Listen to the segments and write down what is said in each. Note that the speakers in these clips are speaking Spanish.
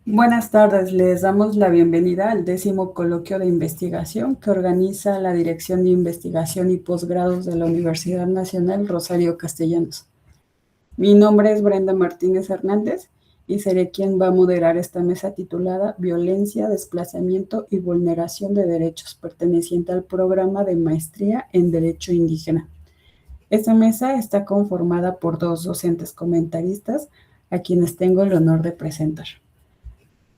Buenas tardes, les damos la bienvenida al 10º coloquio de investigación que organiza la Dirección de Investigación y Posgrados de la Universidad Nacional Rosario Castellanos. Mi nombre es Brenda Martínez Hernández y seré quien va a moderar esta mesa titulada Violencia, Desplazamiento y Vulneración de Derechos, perteneciente al programa de Maestría en Derecho Indígena. Esta mesa está conformada por 2 docentes comentaristas a quienes tengo el honor de presentar.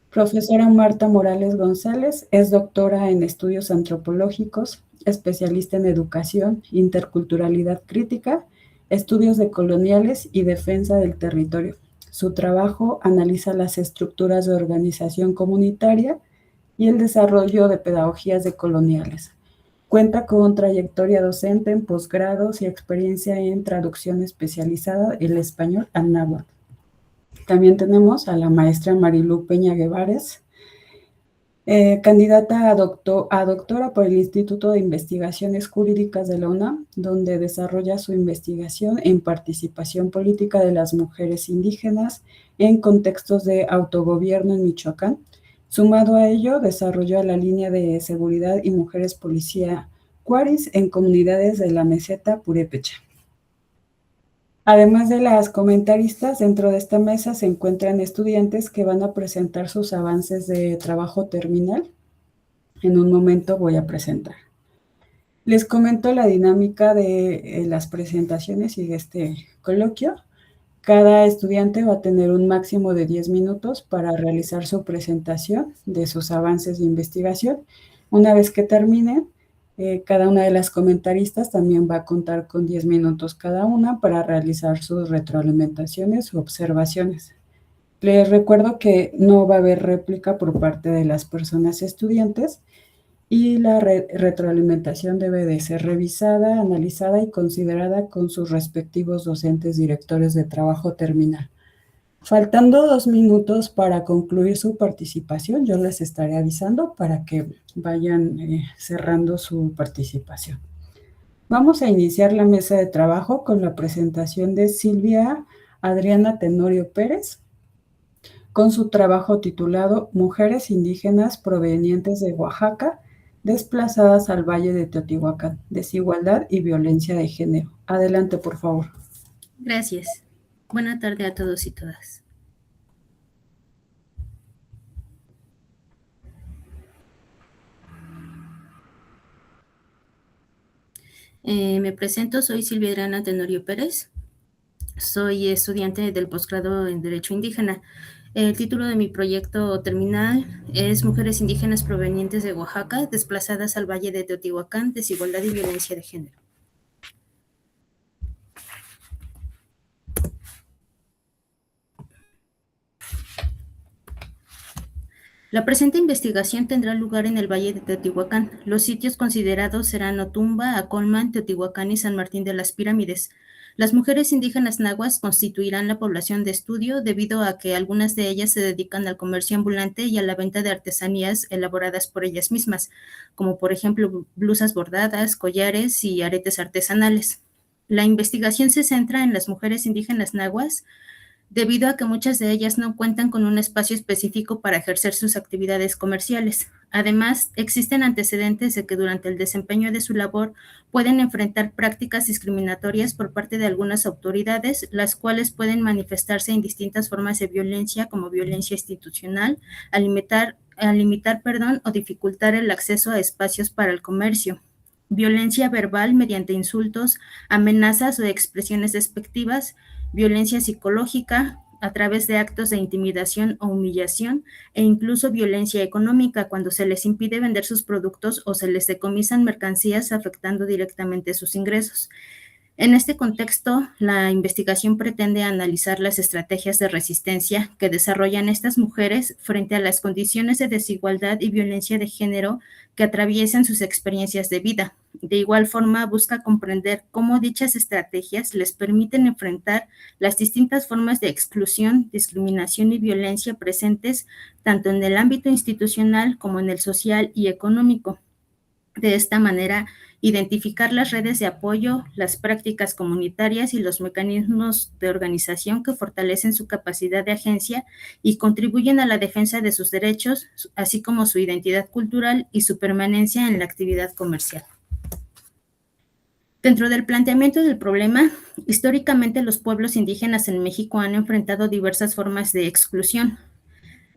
Profesora Marta Morales González es doctora en estudios antropológicos, especialista en educación, interculturalidad crítica, estudios decoloniales y defensa del territorio. Su trabajo analiza las estructuras de organización comunitaria y el desarrollo de pedagogías decoloniales. Cuenta con trayectoria docente en posgrados y experiencia en traducción especializada del español al náhuatl. También tenemos a la maestra Marilú Peña Guevares, candidata a doctora por el Instituto de Investigaciones Jurídicas de la UNAM, donde desarrolla su investigación en participación política de las mujeres indígenas en contextos de autogobierno en Michoacán. Sumado a ello, desarrolló la línea de seguridad y mujeres policía Cuaris en comunidades de la meseta purépecha. Además de las comentaristas, dentro de esta mesa se encuentran estudiantes que van a presentar sus avances de trabajo terminal. En un momento voy a presentar. Les comento la dinámica de las presentaciones y de este coloquio. Cada estudiante va a tener un máximo de 10 minutos para realizar su presentación de sus avances de investigación. Una vez que terminen, cada una de las comentaristas también va a contar con 10 minutos cada una para realizar sus retroalimentaciones u observaciones. Les recuerdo que no va a haber réplica por parte de las personas estudiantes y la retroalimentación debe de ser revisada, analizada y considerada con sus respectivos docentes directores de trabajo terminal. Faltando 2 minutos para concluir su participación, yo les estaré avisando para que vayan cerrando su participación. Vamos a iniciar la mesa de trabajo con la presentación de Silvia Adriana Tenorio Pérez, con su trabajo titulado Mujeres indígenas provenientes de Oaxaca, desplazadas al Valle de Teotihuacán, desigualdad y violencia de género. Adelante, por favor. Gracias. Buena tarde a todos y todas. Me presento, soy Silvia Adriana Tenorio Pérez. Soy estudiante del posgrado en Derecho Indígena. El título de mi proyecto terminal es Mujeres indígenas provenientes de Oaxaca, desplazadas al Valle de Teotihuacán, desigualdad y violencia de género. La presente investigación tendrá lugar en el Valle de Teotihuacán. Los sitios considerados serán Otumba, Acolman, Teotihuacán y San Martín de las Pirámides. Las mujeres indígenas nahuas constituirán la población de estudio debido a que algunas de ellas se dedican al comercio ambulante y a la venta de artesanías elaboradas por ellas mismas, como por ejemplo blusas bordadas, collares y aretes artesanales. La investigación se centra en las mujeres indígenas nahuas, debido a que muchas de ellas no cuentan con un espacio específico para ejercer sus actividades comerciales. Además, existen antecedentes de que durante el desempeño de su labor pueden enfrentar prácticas discriminatorias por parte de algunas autoridades, las cuales pueden manifestarse en distintas formas de violencia, como violencia institucional, al limitar o dificultar el acceso a espacios para el comercio, violencia verbal mediante insultos, amenazas o expresiones despectivas, violencia psicológica a través de actos de intimidación o humillación, e incluso violencia económica cuando se les impide vender sus productos o se les decomisan mercancías afectando directamente sus ingresos. En este contexto, la investigación pretende analizar las estrategias de resistencia que desarrollan estas mujeres frente a las condiciones de desigualdad y violencia de género que atraviesan sus experiencias de vida. De igual forma, busca comprender cómo dichas estrategias les permiten enfrentar las distintas formas de exclusión, discriminación y violencia presentes tanto en el ámbito institucional como en el social y económico. De esta manera, identificar las redes de apoyo, las prácticas comunitarias y los mecanismos de organización que fortalecen su capacidad de agencia y contribuyen a la defensa de sus derechos, así como su identidad cultural y su permanencia en la actividad comercial. Dentro del planteamiento del problema, históricamente los pueblos indígenas en México han enfrentado diversas formas de exclusión.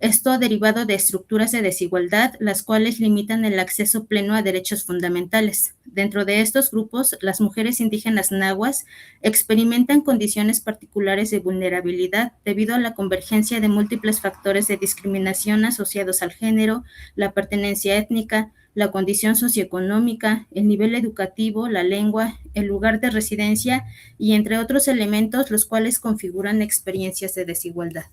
Esto derivado de estructuras de desigualdad, las cuales limitan el acceso pleno a derechos fundamentales. Dentro de estos grupos, las mujeres indígenas nahuas experimentan condiciones particulares de vulnerabilidad debido a la convergencia de múltiples factores de discriminación asociados al género, la pertenencia étnica, la condición socioeconómica, el nivel educativo, la lengua, el lugar de residencia y entre otros elementos los cuales configuran experiencias de desigualdad.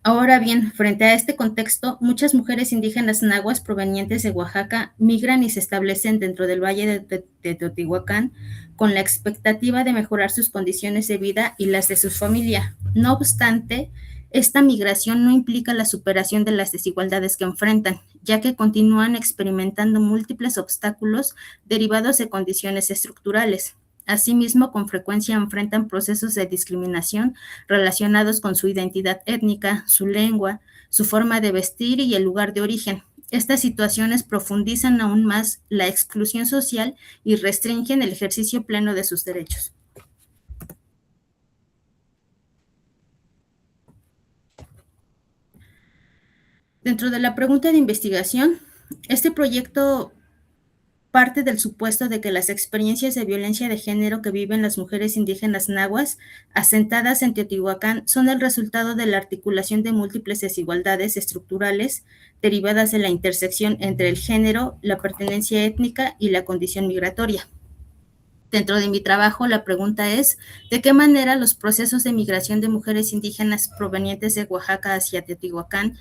Ahora bien, frente a este contexto, muchas mujeres indígenas nahuas provenientes de Oaxaca migran y se establecen dentro del Valle de Teotihuacán con la expectativa de mejorar sus condiciones de vida y las de su familia. No obstante, esta migración no implica la superación de las desigualdades que enfrentan, ya que continúan experimentando múltiples obstáculos derivados de condiciones estructurales. Asimismo, con frecuencia enfrentan procesos de discriminación relacionados con su identidad étnica, su lengua, su forma de vestir y el lugar de origen. Estas situaciones profundizan aún más la exclusión social y restringen el ejercicio pleno de sus derechos. Dentro de la pregunta de investigación, este proyecto parte del supuesto de que las experiencias de violencia de género que viven las mujeres indígenas nahuas asentadas en Teotihuacán son el resultado de la articulación de múltiples desigualdades estructurales derivadas de la intersección entre el género, la pertenencia étnica y la condición migratoria. Dentro de mi trabajo, la pregunta es, ¿de qué manera los procesos de migración de mujeres indígenas provenientes de Oaxaca hacia Teotihuacán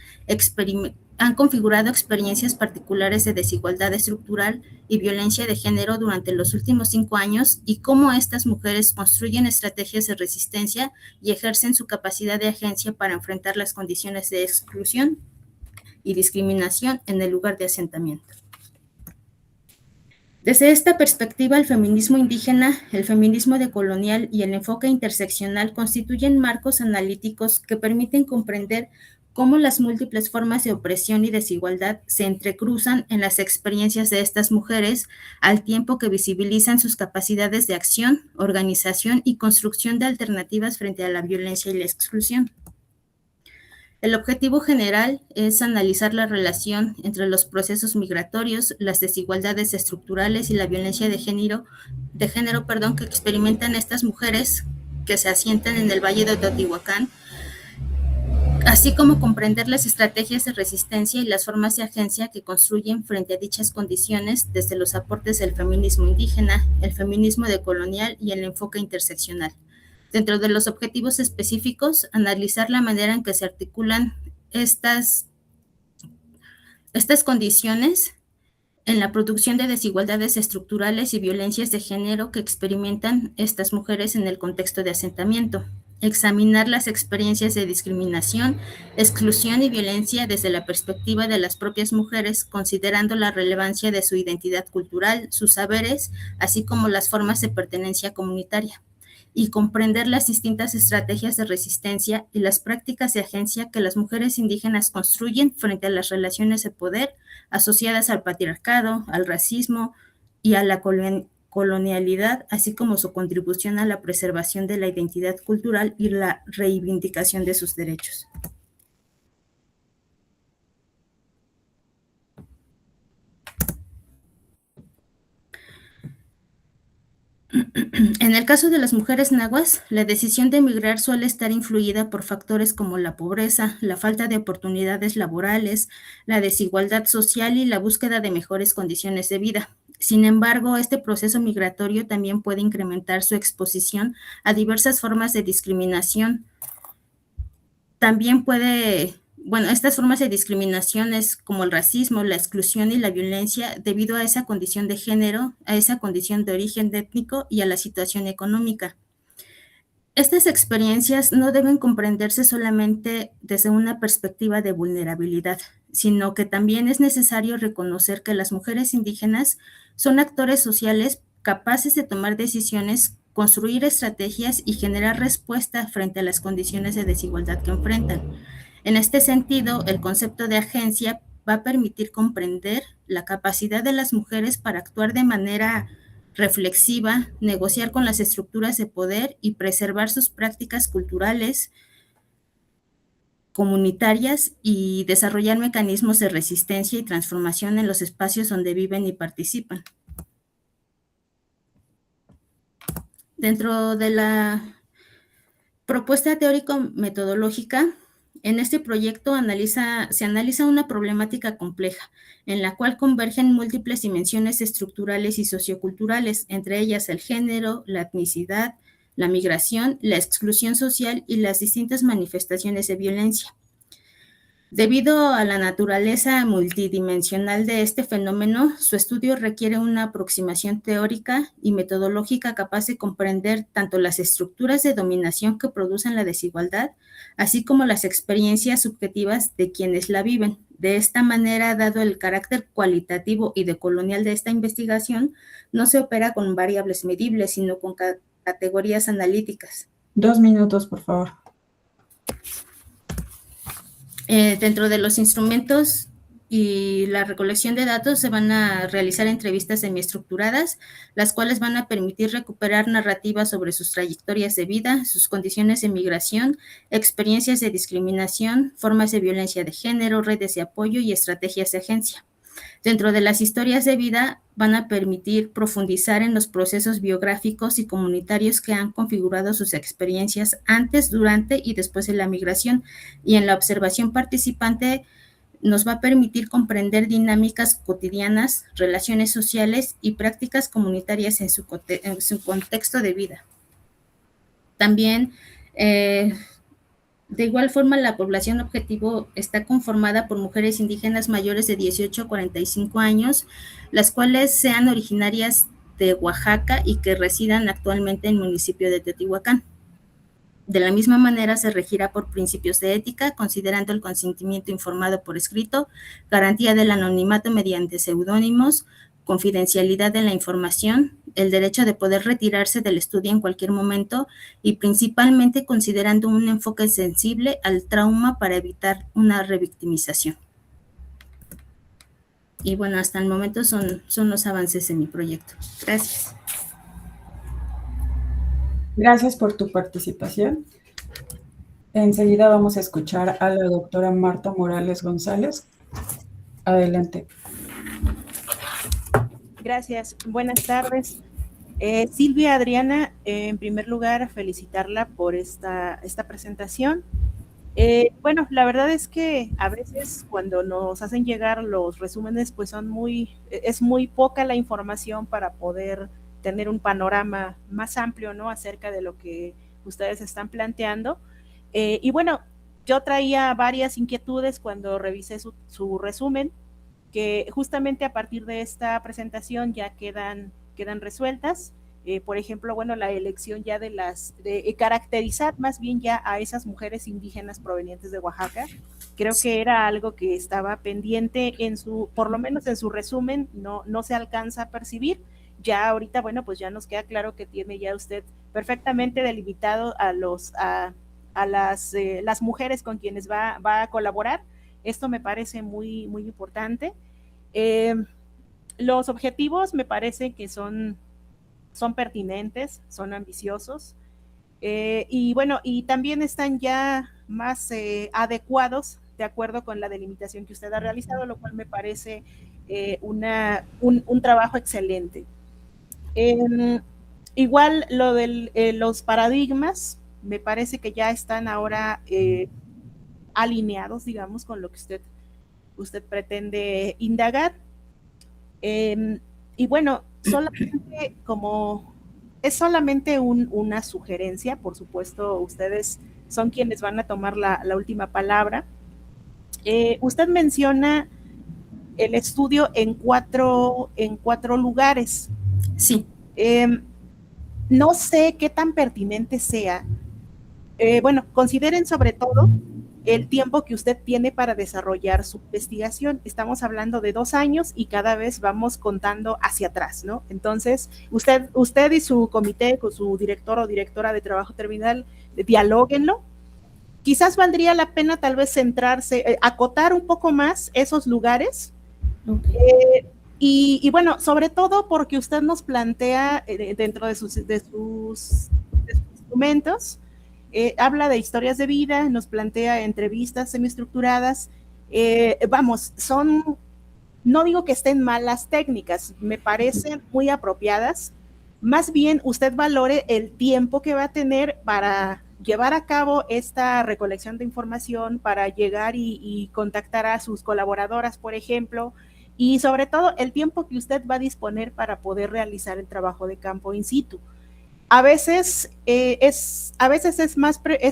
han configurado experiencias particulares de desigualdad estructural y violencia de género durante los últimos 5 años y cómo estas mujeres construyen estrategias de resistencia y ejercen su capacidad de agencia para enfrentar las condiciones de exclusión y discriminación en el lugar de asentamiento? Desde esta perspectiva, el feminismo indígena, el feminismo decolonial y el enfoque interseccional constituyen marcos analíticos que permiten comprender cómo las múltiples formas de opresión y desigualdad se entrecruzan en las experiencias de estas mujeres, al tiempo que visibilizan sus capacidades de acción, organización y construcción de alternativas frente a la violencia y la exclusión. El objetivo general es analizar la relación entre los procesos migratorios, las desigualdades estructurales y la violencia de género que experimentan estas mujeres que se asientan en el Valle de Teotihuacán, así como comprender las estrategias de resistencia y las formas de agencia que construyen frente a dichas condiciones desde los aportes del feminismo indígena, el feminismo decolonial y el enfoque interseccional. Dentro de los objetivos específicos, analizar la manera en que se articulan estas condiciones en la producción de desigualdades estructurales y violencias de género que experimentan estas mujeres en el contexto de asentamiento. Examinar las experiencias de discriminación, exclusión y violencia desde la perspectiva de las propias mujeres, considerando la relevancia de su identidad cultural, sus saberes, así como las formas de pertenencia comunitaria, y comprender las distintas estrategias de resistencia y las prácticas de agencia que las mujeres indígenas construyen frente a las relaciones de poder asociadas al patriarcado, al racismo y a la colonialidad, así como su contribución a la preservación de la identidad cultural y la reivindicación de sus derechos. En el caso de las mujeres nahuas, la decisión de emigrar suele estar influida por factores como la pobreza, la falta de oportunidades laborales, la desigualdad social y la búsqueda de mejores condiciones de vida. Sin embargo, este proceso migratorio también puede incrementar su exposición a diversas formas de discriminación. Estas formas de discriminación es como el racismo, la exclusión y la violencia debido a esa condición de género, a esa condición de origen étnico y a la situación económica. Estas experiencias no deben comprenderse solamente desde una perspectiva de vulnerabilidad. sino que también es necesario reconocer que las mujeres indígenas son actores sociales capaces de tomar decisiones, construir estrategias y generar respuesta frente a las condiciones de desigualdad que enfrentan. En este sentido, el concepto de agencia va a permitir comprender la capacidad de las mujeres para actuar de manera reflexiva, negociar con las estructuras de poder y preservar sus prácticas culturales, comunitarias y desarrollar mecanismos de resistencia y transformación en los espacios donde viven y participan. Dentro de la propuesta teórico-metodológica, en este proyecto se analiza una problemática compleja, en la cual convergen múltiples dimensiones estructurales y socioculturales, entre ellas el género, la etnicidad, la migración, la exclusión social y las distintas manifestaciones de violencia. Debido a la naturaleza multidimensional de este fenómeno, su estudio requiere una aproximación teórica y metodológica capaz de comprender tanto las estructuras de dominación que producen la desigualdad, así como las experiencias subjetivas de quienes la viven. De esta manera, dado el carácter cualitativo y decolonial de esta investigación, no se opera con variables medibles, sino con categorías analíticas. 2 minutos, por favor. Dentro de los instrumentos y la recolección de datos se van a realizar entrevistas semiestructuradas, las cuales van a permitir recuperar narrativas sobre sus trayectorias de vida, sus condiciones de migración, experiencias de discriminación, formas de violencia de género, redes de apoyo y estrategias de agencia. Dentro de las historias de vida van a permitir profundizar en los procesos biográficos y comunitarios que han configurado sus experiencias antes, durante y después de la migración, y en la observación participante nos va a permitir comprender dinámicas cotidianas, relaciones sociales y prácticas comunitarias en su contexto de vida. También de igual forma, la población objetivo está conformada por mujeres indígenas mayores de 18 a 45 años, las cuales sean originarias de Oaxaca y que residan actualmente en el municipio de Teotihuacán. De la misma manera, se regirá por principios de ética, considerando el consentimiento informado por escrito, garantía del anonimato mediante seudónimos, confidencialidad de la información, el derecho de poder retirarse del estudio en cualquier momento y principalmente considerando un enfoque sensible al trauma para evitar una revictimización. Y bueno, hasta el momento son los avances en mi proyecto. Gracias. Gracias por tu participación. Enseguida vamos a escuchar a la doctora Marta Morales González. Adelante. Gracias. Buenas tardes. Silvia Adriana, en primer lugar, felicitarla por esta presentación. Bueno, la verdad es que a veces cuando nos hacen llegar los resúmenes, pues es muy poca la información para poder tener un panorama más amplio, ¿no?, acerca de lo que ustedes están planteando. Y bueno, yo traía varias inquietudes cuando revisé su resumen, que justamente a partir de esta presentación ya quedan resueltas. Por ejemplo, bueno, la elección ya de caracterizar más bien ya a esas mujeres indígenas provenientes de Oaxaca, creo que era algo que estaba pendiente por lo menos en su resumen, no se alcanza a percibir. Ya ahorita, bueno, pues ya nos queda claro que tiene ya usted perfectamente delimitado a las mujeres con quienes va a colaborar. Esto me parece muy, muy importante. Los objetivos me parece que son pertinentes, son ambiciosos, y bueno, y también están ya más adecuados de acuerdo con la delimitación que usted ha realizado, lo cual me parece un trabajo excelente. Igual lo de los paradigmas, me parece que ya están ahora alineados, digamos, con lo que usted pretende indagar. Y bueno, es solamente una sugerencia, por supuesto, ustedes son quienes van a tomar la última palabra. Usted menciona el estudio en cuatro lugares. Sí. No sé qué tan pertinente sea. Bueno, consideren sobre todo el tiempo que usted tiene para desarrollar su investigación. Estamos hablando de 2 años y cada vez vamos contando hacia atrás, ¿no? Entonces, usted y su comité, con su director o directora de trabajo terminal, dialóguenlo. Quizás valdría la pena tal vez centrarse, acotar un poco más esos lugares. Okay. Y bueno, sobre todo porque usted nos plantea dentro de sus instrumentos, habla de historias de vida, nos plantea entrevistas semiestructuradas, vamos, no digo que estén malas técnicas, me parecen muy apropiadas, más bien usted valore el tiempo que va a tener para llevar a cabo esta recolección de información, para llegar y contactar a sus colaboradoras, por ejemplo, y sobre todo el tiempo que usted va a disponer para poder realizar el trabajo de campo in situ. A veces es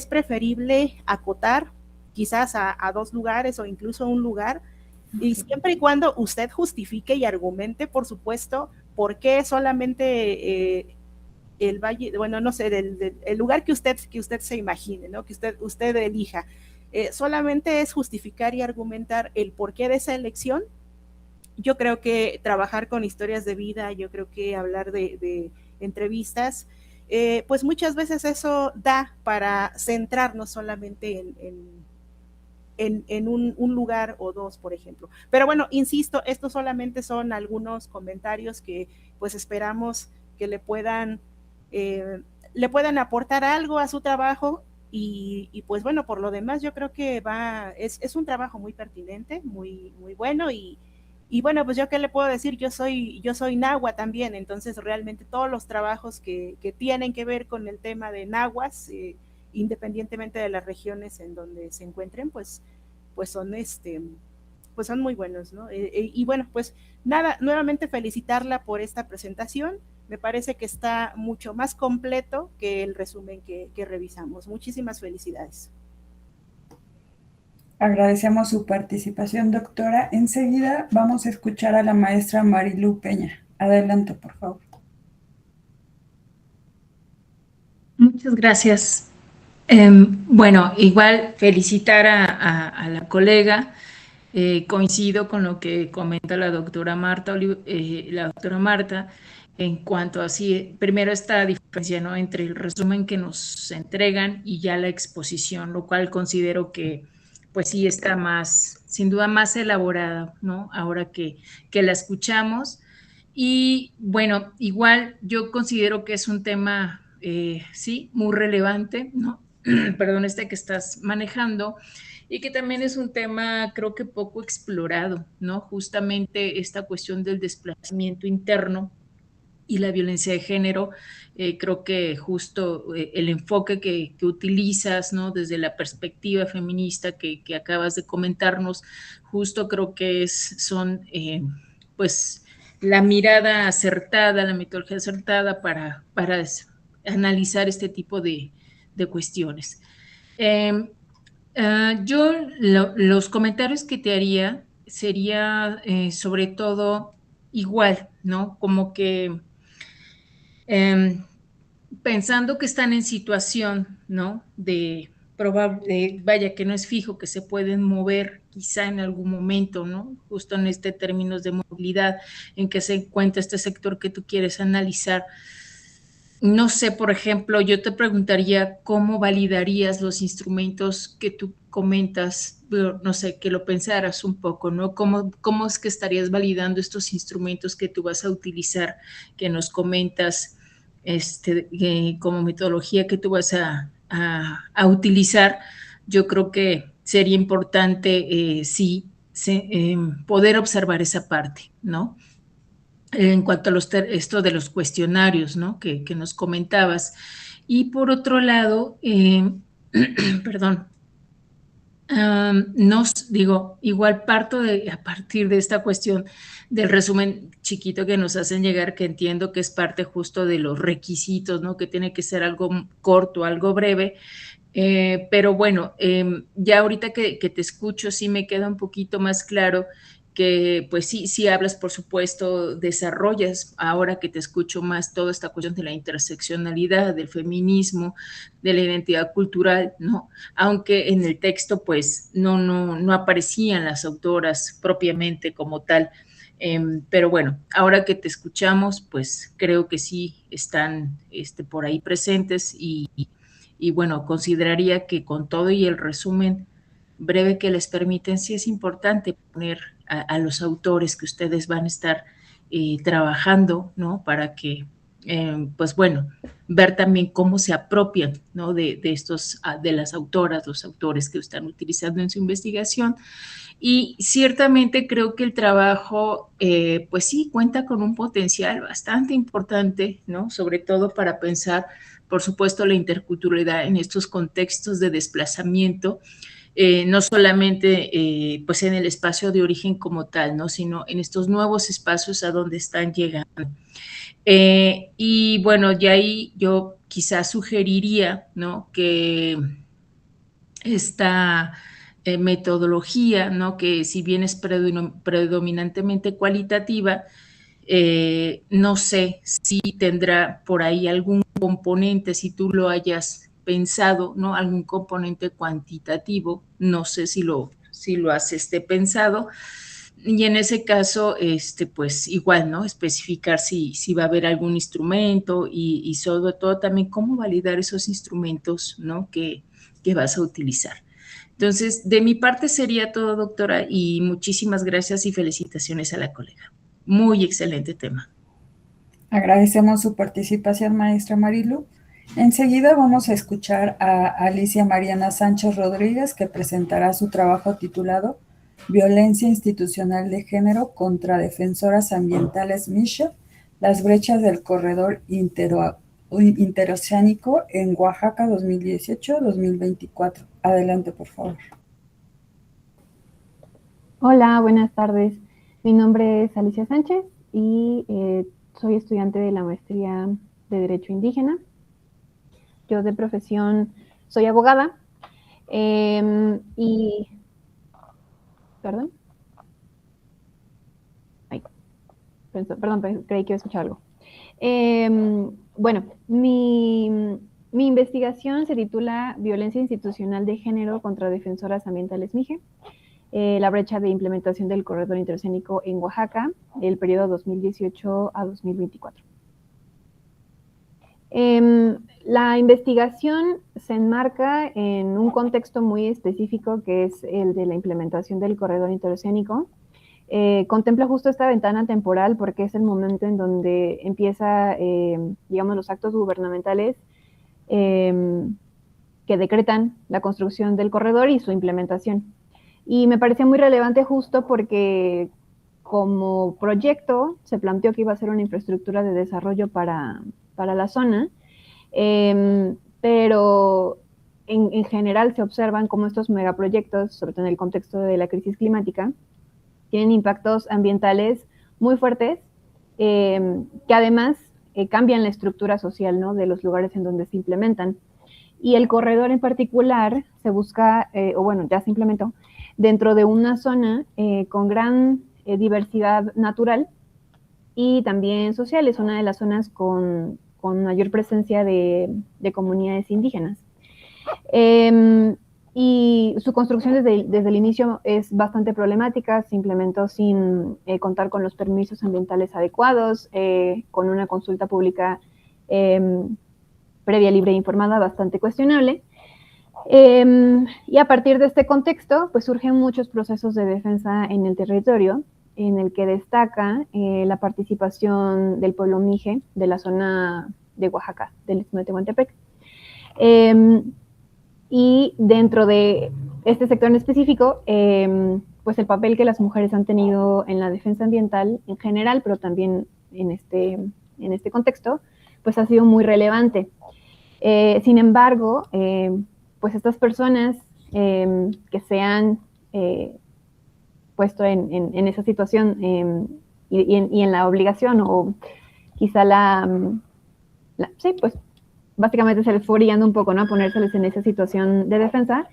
preferible acotar quizás a 2 lugares o incluso a 1 lugar, y siempre y cuando usted justifique y argumente, por supuesto, por qué solamente el valle, bueno, no sé, el lugar que usted se imagine, ¿no? Que usted elija. Solamente es justificar y argumentar el porqué de esa elección. Yo creo que trabajar con historias de vida, yo creo que hablar de entrevistas, pues muchas veces eso da para centrarnos solamente en un lugar o 2, por ejemplo. Pero bueno, insisto, estos solamente son algunos comentarios que pues esperamos que le puedan aportar algo a su trabajo y pues bueno, por lo demás yo creo que es un trabajo muy pertinente, muy, muy bueno y bueno, pues yo qué le puedo decir, yo soy nahua también, entonces realmente todos los trabajos que tienen que ver con el tema de nahuas, independientemente de las regiones en donde se encuentren, pues son pues son muy buenos, ¿no? Y bueno, pues nada, nuevamente felicitarla por esta presentación, me parece que está mucho más completo que el resumen que revisamos. Muchísimas felicidades. Agradecemos su participación, doctora. Enseguida vamos a escuchar a la maestra Marilu Peña. Adelante, por favor. Muchas gracias. Bueno, igual felicitar a la colega. Coincido con lo que comenta la doctora Marta, en cuanto a primero esta diferencia, ¿no?, entre el resumen que nos entregan y ya la exposición, lo cual considero que pues sí está sin duda más elaborada, ¿no?, ahora que la escuchamos. Y bueno, igual yo considero que es un tema, sí, muy relevante, ¿no? Perdón, que estás manejando, y que también es un tema, creo que poco explorado, ¿no? Justamente esta cuestión del desplazamiento interno y la violencia de género, creo que justo el enfoque que utilizas, ¿no?, desde la perspectiva feminista que acabas de comentarnos, justo creo que son pues la mirada acertada, la metodología acertada para analizar este tipo de cuestiones. Yo los comentarios que te haría sería sobre todo igual, ¿no? Como que pensando que están en situación, ¿no?, de probable, vaya, que no es fijo, que se pueden mover quizá en algún momento, ¿no?, justo en términos de movilidad en que se encuentra este sector que tú quieres analizar. No sé, por ejemplo, yo te preguntaría cómo validarías los instrumentos que tú comentas, no sé, que lo pensaras un poco, ¿no? ¿Cómo es que estarías validando estos instrumentos que tú vas a utilizar, que nos comentas, como metodología que tú vas a utilizar? Yo creo que sería importante, poder observar esa parte, ¿no? En cuanto a esto de los cuestionarios, ¿no?, que nos comentabas. Y por otro lado, perdón, igual a partir de esta cuestión del resumen chiquito que nos hacen llegar, que entiendo que es parte justo de los requisitos, ¿no?, que tiene que ser algo corto, algo breve, pero bueno, ya ahorita que te escucho sí me queda un poquito más claro que pues sí hablas, por supuesto, desarrollas, ahora que te escucho más, toda esta cuestión de la interseccionalidad, del feminismo, de la identidad cultural, ¿no? Aunque en el texto pues no aparecían las autoras propiamente como tal. Pero bueno, ahora que te escuchamos, pues creo que sí están por ahí presentes y bueno, consideraría que con todo y el resumen breve que les permiten, sí es importante poner a los autores que ustedes van a estar trabajando, ¿no? Para que, pues bueno, ver también cómo se apropian, ¿no? De las autoras, los autores que están utilizando en su investigación. Y ciertamente creo que el trabajo, pues sí, cuenta con un potencial bastante importante, ¿no? Sobre todo para pensar, por supuesto, la interculturalidad en estos contextos de desplazamiento, no solamente pues en el espacio de origen como tal, ¿no? Sino en estos nuevos espacios a donde están llegando. Y bueno, ya ahí yo quizás sugeriría, ¿no? Que esta metodología, ¿no? Que si bien es predominantemente cualitativa, no sé si tendrá por ahí algún componente, si tú lo hayas pensado, ¿no? Algún componente cuantitativo, no sé si lo has pensado. Y en ese caso, pues igual, ¿no? Especificar si va a haber algún instrumento y sobre todo también cómo validar esos instrumentos, ¿no? Que vas a utilizar. Entonces, de mi parte sería todo, doctora, y muchísimas gracias y felicitaciones a la colega. Muy excelente tema. Agradecemos su participación, maestra Marilu. Enseguida vamos a escuchar a Alicia Mariana Sánchez Rodríguez, que presentará su trabajo titulado Violencia institucional de género contra defensoras ambientales MISHA, las brechas del corredor interoceánico en Oaxaca 2018-2024. Adelante, por favor. Hola, buenas tardes. Mi nombre es Alicia Sánchez y soy estudiante de la maestría de Derecho Indígena. Yo de profesión soy abogada y... ¿Perdón? Ay, perdón, creí que iba a escuchar algo. Bueno, mi investigación se titula Violencia institucional de género contra defensoras ambientales MIGE, la brecha de implementación del corredor interoceánico en Oaxaca, el periodo 2018 a 2024. La investigación se enmarca en un contexto muy específico que es el de la implementación del corredor interoceánico. Contempla justo esta ventana temporal porque es el momento en donde empieza, digamos, los actos gubernamentales que decretan la construcción del corredor y su implementación. Y me parecía muy relevante justo porque como proyecto se planteó que iba a ser una infraestructura de desarrollo para la zona, pero en general se observan como estos megaproyectos, sobre todo en el contexto de la crisis climática, tienen impactos ambientales muy fuertes que además cambian la estructura social, ¿no? De los lugares en donde se implementan. Y el corredor en particular se busca, o bueno, ya se implementó, dentro de una zona con gran diversidad natural y también social. Es una de las zonas con mayor presencia de comunidades indígenas. Y su construcción desde el inicio es bastante problemática, se implementó sin contar con los permisos ambientales adecuados, con una consulta pública previa, libre e informada bastante cuestionable. Y a partir de este contexto, pues surgen muchos procesos de defensa en el territorio, en el que destaca la participación del pueblo Mije de la zona de Oaxaca, del istmo de Tehuantepec. Y dentro de este sector en específico, pues el papel que las mujeres han tenido en la defensa ambiental en general, pero también en este contexto, pues ha sido muy relevante. Sin embargo, pues estas personas que se han puesto en esa situación y en la obligación o quizá sí, pues básicamente se les fue orillando un poco, ¿no? A ponérseles en esa situación de defensa,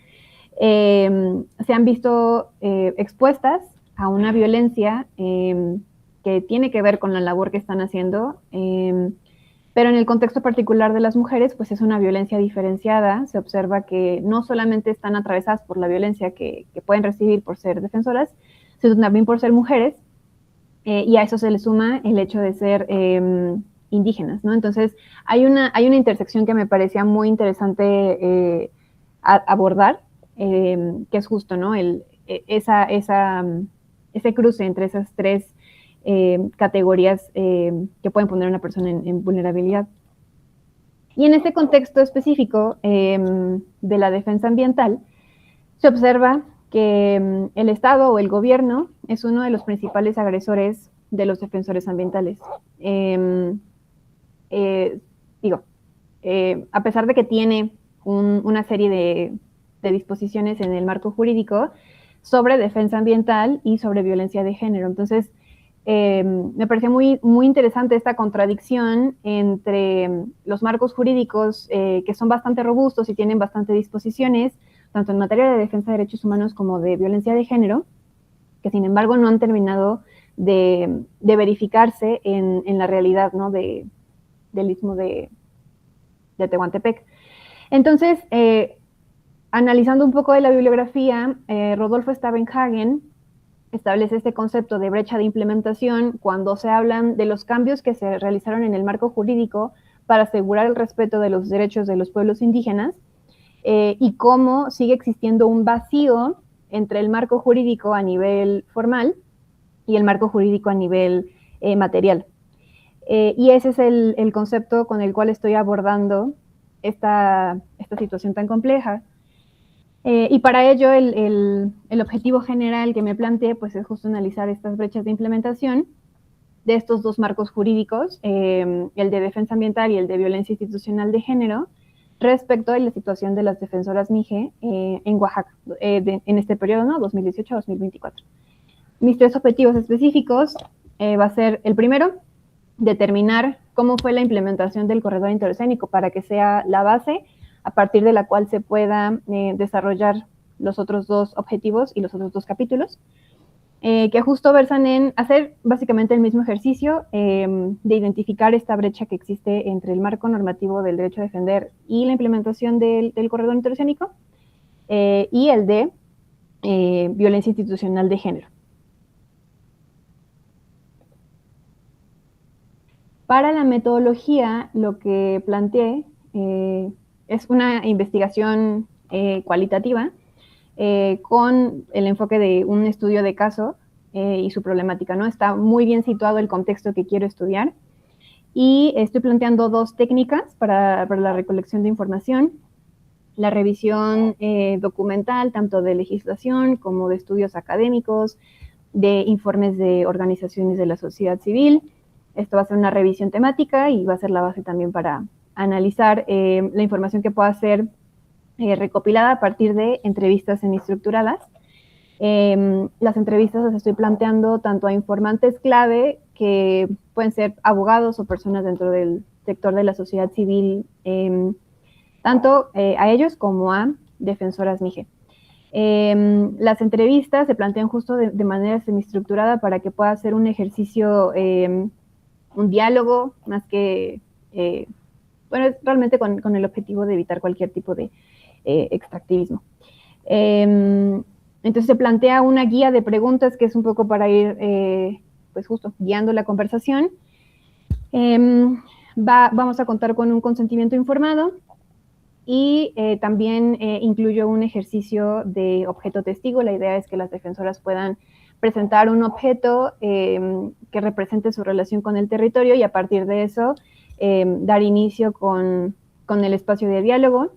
se han visto expuestas a una violencia que tiene que ver con la labor que están haciendo, pero en el contexto particular de las mujeres, pues es una violencia diferenciada. Se observa que no solamente están atravesadas por la violencia que pueden recibir por ser defensoras, sino también por ser mujeres, y a eso se le suma el hecho de ser indígenas, ¿no? Entonces, hay una intersección que me parecía muy interesante abordar, que es justo, ¿no? Ese cruce entre esas tres categorías que pueden poner a una persona en vulnerabilidad. Y en este contexto específico de la defensa ambiental, se observa que el Estado o el gobierno es uno de los principales agresores de los defensores ambientales. A pesar de que tiene una serie de disposiciones en el marco jurídico sobre defensa ambiental y sobre violencia de género. Entonces, me pareció muy, muy interesante esta contradicción entre los marcos jurídicos que son bastante robustos y tienen bastantes disposiciones, tanto en materia de defensa de derechos humanos como de violencia de género, que sin embargo no han terminado de verificarse en la realidad, ¿no? del Istmo de Tehuantepec. Entonces, analizando un poco de la bibliografía, Rodolfo Stavenhagen establece este concepto de brecha de implementación cuando se hablan de los cambios que se realizaron en el marco jurídico para asegurar el respeto de los derechos de los pueblos indígenas, y cómo sigue existiendo un vacío entre el marco jurídico a nivel formal y el marco jurídico a nivel material. Y ese es el concepto con el cual estoy abordando esta situación tan compleja. Y para ello el objetivo general que me planteé pues, es justo analizar estas brechas de implementación de estos dos marcos jurídicos, el de defensa ambiental y el de violencia institucional de género, respecto a la situación de las defensoras MIGE en Oaxaca, en este periodo, ¿no? 2018-2024. Mis tres objetivos específicos va a ser, el primero, determinar cómo fue la implementación del corredor interoceánico para que sea la base a partir de la cual se pueda desarrollar los otros dos objetivos y los otros dos capítulos, que justo versan en hacer básicamente el mismo ejercicio de identificar esta brecha que existe entre el marco normativo del derecho a defender y la implementación del corredor interoceánico, y el de violencia institucional de género. Para la metodología, lo que planteé es una investigación cualitativa con el enfoque de un estudio de caso y su problemática, ¿no? Está muy bien situado el contexto que quiero estudiar y estoy planteando dos técnicas para la recolección de información: la revisión documental, tanto de legislación como de estudios académicos, de informes de organizaciones de la sociedad civil. Esto va a ser una revisión temática y va a ser la base también para analizar la información que pueda ser recopilada a partir de entrevistas semiestructuradas. Las entrevistas las estoy planteando tanto a informantes clave, que pueden ser abogados o personas dentro del sector de la sociedad civil, tanto a ellos como a defensoras MIGE. Las entrevistas se plantean justo de manera semiestructurada para que pueda ser un ejercicio, un diálogo, más que, bueno, realmente con el objetivo de evitar cualquier tipo de extractivismo. Entonces se plantea una guía de preguntas que es un poco para ir, pues justo, guiando la conversación. Vamos a contar con un consentimiento informado y también incluyo un ejercicio de objeto testigo. La idea es que las defensoras puedan presentar un objeto que represente su relación con el territorio y a partir de eso dar inicio con el espacio de diálogo.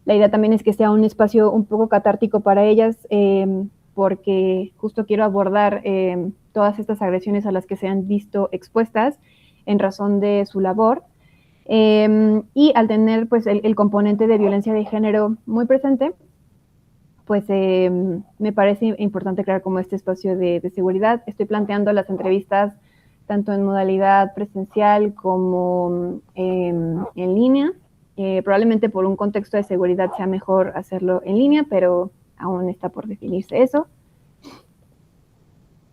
La idea también es que sea un espacio un poco catártico para ellas, porque justo quiero abordar todas estas agresiones a las que se han visto expuestas en razón de su labor, y al tener pues el componente de violencia de género muy presente, pues me parece importante crear como este espacio de seguridad. Estoy planteando las entrevistas tanto en modalidad presencial como en línea. Probablemente por un contexto de seguridad sea mejor hacerlo en línea, pero aún está por definirse eso.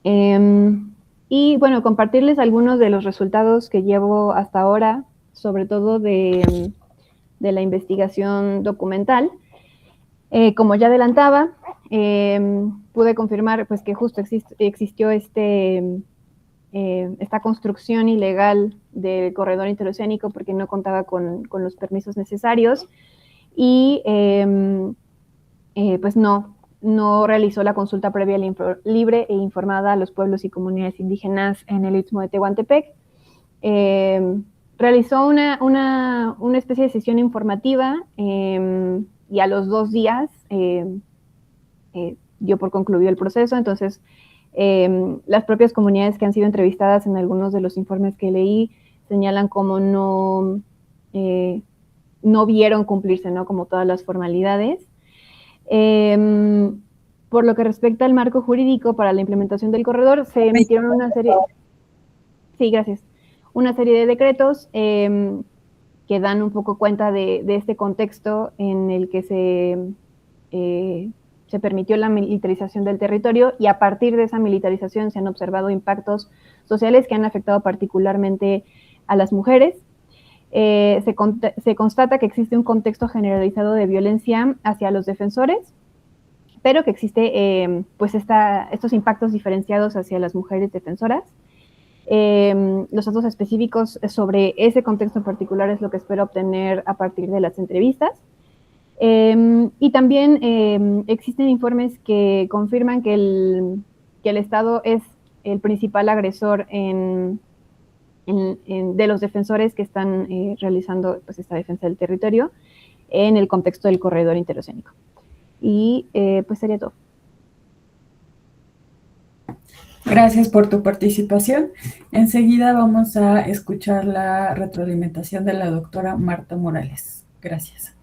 Y bueno, compartirles algunos de los resultados que llevo hasta ahora, sobre todo de la investigación documental. Como ya adelantaba, pude confirmar pues, que justo existió esta construcción ilegal del corredor interoceánico porque no contaba con los permisos necesarios y pues no realizó la consulta previa libre e informada a los pueblos y comunidades indígenas en el Istmo de Tehuantepec. Realizó una especie de sesión informativa y a los 2 días dio por concluido el proceso. Entonces, las propias comunidades que han sido entrevistadas en algunos de los informes que leí señalan como no vieron cumplirse, ¿no? Como todas las formalidades. Por lo que respecta al marco jurídico para la implementación del corredor, se emitieron una serie... Sí, gracias. Una serie de decretos que dan un poco cuenta de este contexto en el que se permitió la militarización del territorio y a partir de esa militarización se han observado impactos sociales que han afectado particularmente a las mujeres. Se constata que existe un contexto generalizado de violencia hacia los defensores, pero que existe pues estos impactos diferenciados hacia las mujeres defensoras. Los datos específicos sobre ese contexto en particular es lo que espero obtener a partir de las entrevistas. Y también existen informes que confirman que el Estado es el principal agresor de los defensores que están realizando pues, esta defensa del territorio en el contexto del corredor interoceánico. Y pues sería todo. Gracias por tu participación. Enseguida vamos a escuchar la retroalimentación de la doctora Marta Morales. Gracias.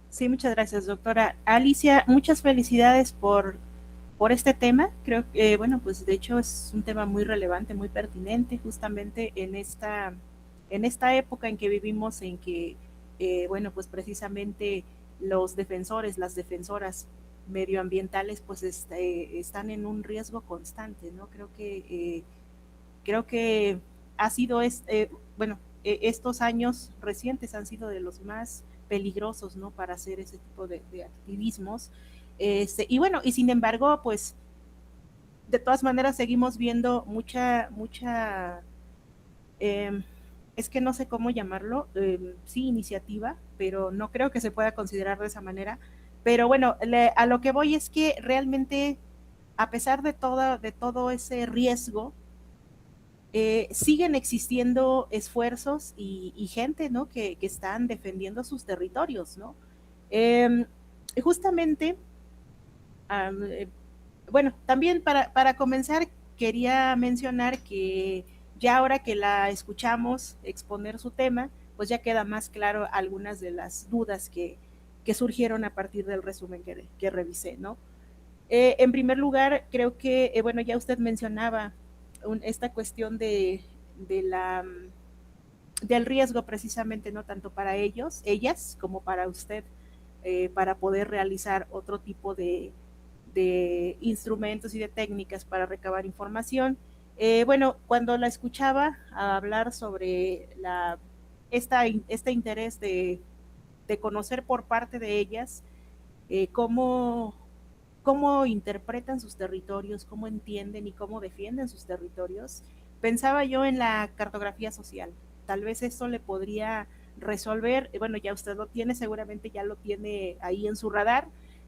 Sí, muchas gracias, doctora. Alicia, muchas felicidades por este tema. Creo que, bueno, pues de hecho es un tema muy relevante, muy pertinente, justamente en esta época en que vivimos, en que, bueno, pues precisamente los defensores, las defensoras medioambientales, pues están en un riesgo constante, ¿no? Creo que ha sido, bueno, estos años recientes han sido de los más peligrosos, ¿no? Para hacer ese tipo de activismos. Y bueno, y sin embargo, pues, de todas maneras seguimos viendo mucha, es que no sé cómo llamarlo, sí, iniciativa, pero no creo que se pueda considerar de esa manera. Pero bueno, a lo que voy es que realmente, a pesar de todo ese riesgo, siguen existiendo esfuerzos y gente, ¿no? que están defendiendo sus territorios, ¿no? Justamente, bueno, también para comenzar quería mencionar que ya ahora que la escuchamos exponer su tema, pues ya queda más claro algunas de las dudas que surgieron a partir del resumen que revisé, ¿no? En primer lugar, creo que, bueno, ya usted mencionaba esta cuestión del riesgo precisamente, no tanto para ellas, como para usted, para poder realizar otro tipo de instrumentos y de técnicas para recabar información. Bueno, cuando la escuchaba hablar sobre este interés de conocer por parte de ellas cómo interpretan sus territorios, cómo entienden y cómo defienden sus territorios, pensaba yo en la cartografía social. Tal vez esto le podría resolver, bueno, ya usted lo tiene, seguramente ya lo tiene ahí en su radar,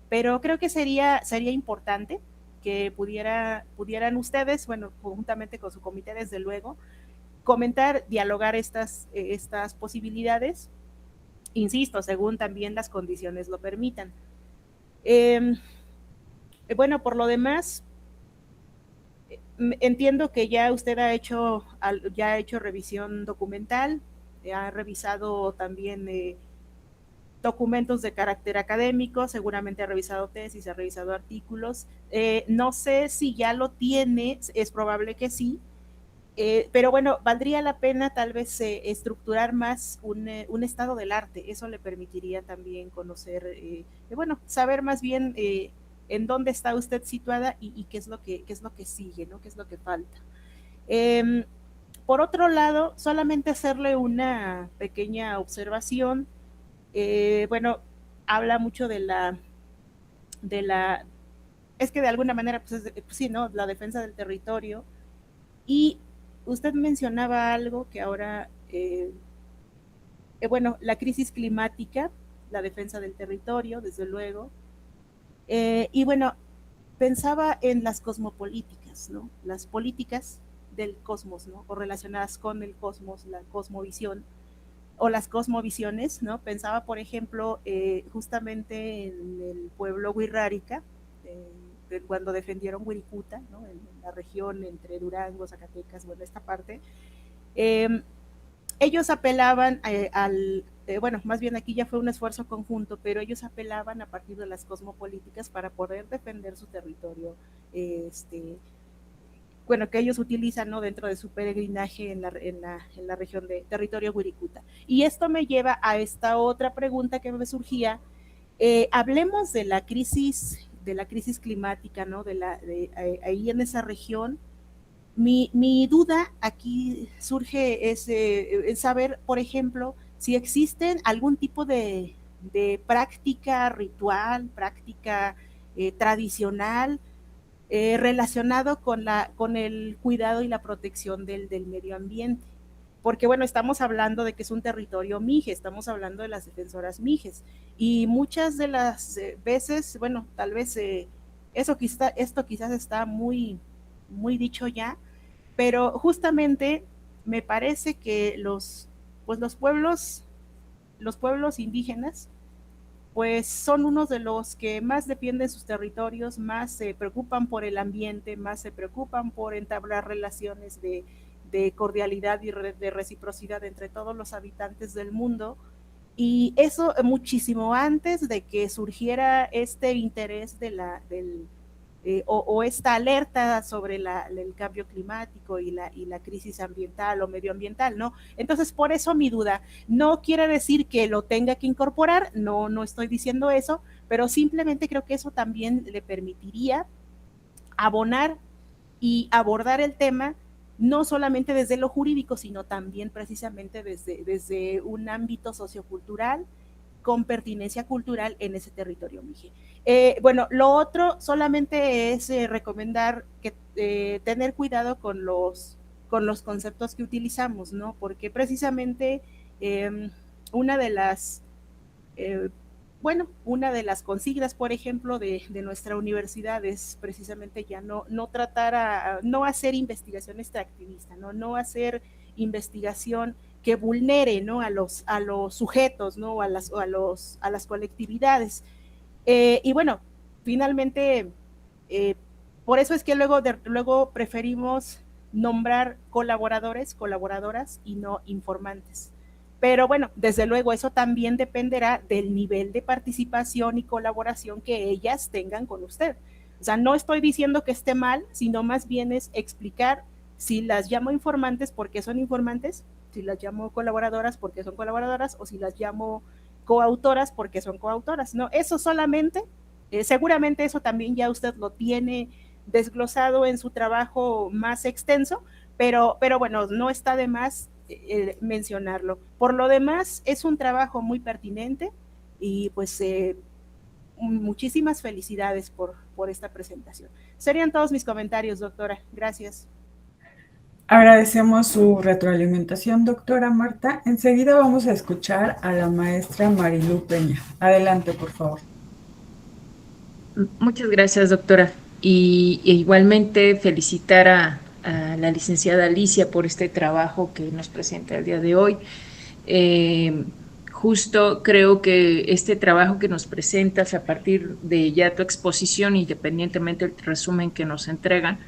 pero creo que sería importante que pudieran ustedes, bueno, conjuntamente con su comité, desde luego, comentar, dialogar estas posibilidades, insisto, según también las condiciones lo permitan. Bueno, por lo demás, entiendo que ya usted ha hecho revisión documental, ha revisado también documentos de carácter académico, seguramente ha revisado tesis, ha revisado artículos. No sé si ya lo tiene, es probable que sí, pero bueno, valdría la pena tal vez estructurar más un estado del arte. Eso le permitiría también conocer, bueno, saber más bien en dónde está usted situada y qué es lo que sigue, ¿no? ¿Qué es lo que falta? Por otro lado, solamente hacerle una pequeña observación. Bueno, habla mucho de la, es que de alguna manera, pues sí, ¿no? La defensa del territorio. Y usted mencionaba algo que ahora, bueno, la crisis climática, la defensa del territorio, desde luego. Y bueno, pensaba en las cosmopolíticas, ¿no? Las políticas del cosmos, ¿no? O relacionadas con el cosmos, la cosmovisión, o las cosmovisiones, ¿no? Pensaba, por ejemplo, justamente en el pueblo Wixárika, cuando defendieron Wirikuta, ¿no? En la región entre Durango, Zacatecas, bueno, esta parte. Ellos apelaban bueno, más bien aquí ya fue un esfuerzo conjunto, pero ellos apelaban a partir de las cosmopolíticas para poder defender su territorio, bueno, que ellos utilizan, ¿no? Dentro de su peregrinaje en la región de territorio Wirikuta. Y esto me lleva a esta otra pregunta que me surgía. Hablemos de la crisis climática, ¿no? Ahí en esa región. Mi duda aquí surge es saber, por ejemplo, si existen algún tipo de práctica ritual, práctica tradicional, relacionado con el cuidado y la protección del medio ambiente. Porque, bueno, estamos hablando de que es un territorio mije, estamos hablando de las defensoras mijes, y muchas de las veces, bueno, tal vez esto quizás está muy, muy dicho ya, pero justamente me parece que los pueblos indígenas pues son unos de los que más defienden sus territorios, más se preocupan por el ambiente, más se preocupan por entablar relaciones de cordialidad y de reciprocidad entre todos los habitantes del mundo, y eso muchísimo antes de que surgiera este interés o esta alerta sobre el cambio climático y la crisis ambiental o medioambiental, ¿no? Entonces, por eso mi duda, no quiere decir que lo tenga que incorporar, no estoy diciendo eso, pero simplemente creo que eso también le permitiría abonar y abordar el tema, no solamente desde lo jurídico, sino también precisamente desde un ámbito sociocultural, con pertinencia cultural en ese territorio mije. Bueno, lo otro solamente es recomendar que tener cuidado con los conceptos que utilizamos, ¿no? Porque precisamente una de las consignas, por ejemplo, de nuestra universidad es precisamente ya no hacer investigación extractivista, no hacer investigación que vulnere, ¿no? a los sujetos, ¿no? a las colectividades. Y bueno, finalmente, por eso es que luego preferimos nombrar colaboradoras y no informantes. Pero bueno, desde luego eso también dependerá del nivel de participación y colaboración que ellas tengan con usted. O sea, no estoy diciendo que esté mal, sino más bien es explicar si las llamo informantes porque son informantes, si las llamo colaboradoras porque son colaboradoras, o si las llamo coautoras porque son coautoras, ¿no? Eso solamente, seguramente eso también ya usted lo tiene desglosado en su trabajo más extenso, pero bueno, no está de más mencionarlo. Por lo demás, es un trabajo muy pertinente y pues muchísimas felicidades por esta presentación. Serían todos mis comentarios, doctora. Gracias. Agradecemos su retroalimentación, doctora Marta. Enseguida vamos a escuchar a la maestra Marilú Peña. Adelante, por favor. Muchas gracias, doctora. Y igualmente felicitar a la licenciada Alicia por este trabajo que nos presenta el día de hoy. Justo creo que este trabajo que nos presentas a partir de ya tu exposición, independientemente del resumen que nos entregan,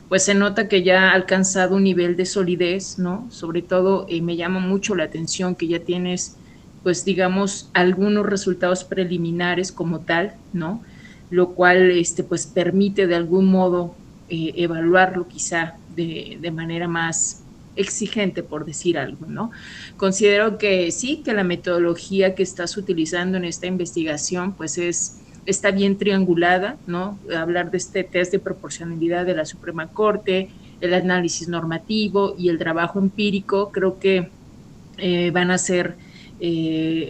pues se nota que ya ha alcanzado un nivel de solidez, ¿no? Sobre todo me llama mucho la atención que ya tienes, pues digamos, algunos resultados preliminares como tal, ¿no? Lo cual pues permite de algún modo evaluarlo quizá de manera más exigente, por decir algo, ¿no? Considero que sí, que la metodología que estás utilizando en esta investigación pues es está bien triangulada, ¿no? Hablar de este test de proporcionalidad de la Suprema Corte, el análisis normativo y el trabajo empírico, creo que van a ser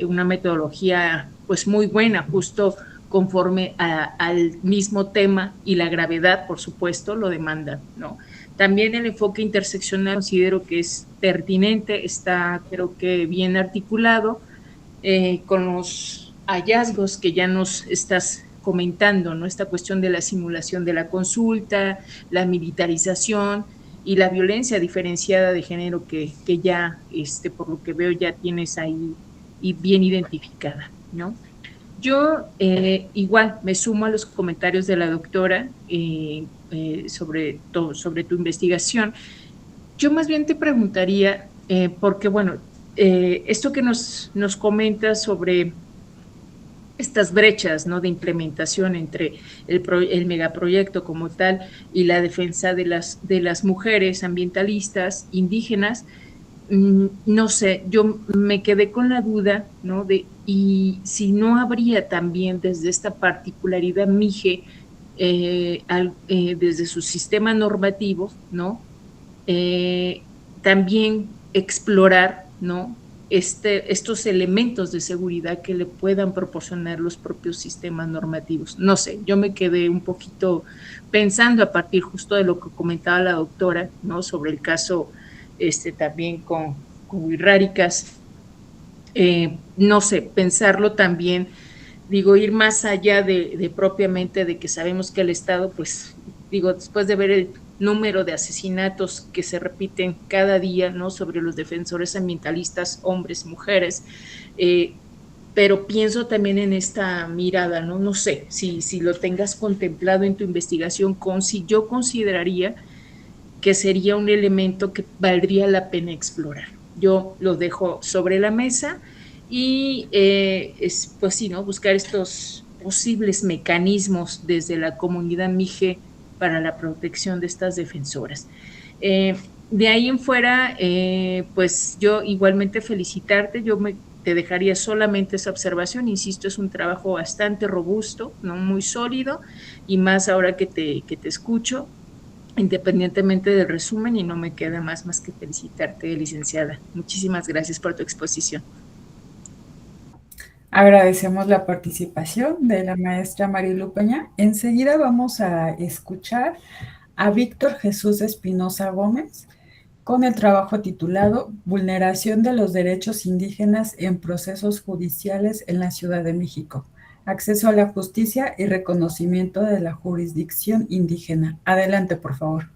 una metodología pues muy buena, justo conforme al mismo tema y la gravedad, por supuesto, lo demandan, ¿no? También el enfoque interseccional considero que es pertinente, está creo que bien articulado con los hallazgos que ya nos estás comentando, ¿no? Esta cuestión de la simulación de la consulta, la militarización y la violencia diferenciada de género que ya, por lo que veo, ya tienes ahí y bien identificada, ¿no? Yo igual me sumo a los comentarios de la doctora sobre tu investigación. Yo más bien te preguntaría, porque bueno, esto que nos comentas sobre estas brechas, ¿no?, de implementación entre el megaproyecto como tal y la defensa de las mujeres ambientalistas indígenas, no sé, yo me quedé con la duda, ¿no?, y si no habría también desde esta particularidad MIGE, desde su sistema normativo, ¿no?, también explorar, ¿no?, estos elementos de seguridad que le puedan proporcionar los propios sistemas normativos. No sé, yo me quedé un poquito pensando a partir justo de lo que comentaba la doctora, ¿no?, sobre el caso también con Wixárikas. No sé, pensarlo también, digo, ir más allá de propiamente de que sabemos que el Estado, pues, digo, después de ver el número de asesinatos que se repiten cada día, ¿no?, sobre los defensores ambientalistas, hombres, mujeres, pero pienso también en esta mirada, ¿no? No sé si lo tengas contemplado en tu investigación, si yo consideraría que sería un elemento que valdría la pena explorar. Yo lo dejo sobre la mesa y pues sí, ¿no?, buscar estos posibles mecanismos desde la comunidad MIGE para la protección de estas defensoras. De ahí en fuera, pues yo igualmente felicitarte, te dejaría solamente esa observación, insisto, es un trabajo bastante robusto, ¿no?, muy sólido, y más ahora que te escucho, independientemente del resumen, y no me queda más que felicitarte, licenciada. Muchísimas gracias por tu exposición. Agradecemos la participación de la maestra Marilu Peña. Enseguida vamos a escuchar a Víctor Jesús Espinosa Gómez con el trabajo titulado Vulneración de los derechos indígenas en procesos judiciales en la Ciudad de México. Acceso a la justicia y reconocimiento de la jurisdicción indígena. Adelante, por favor.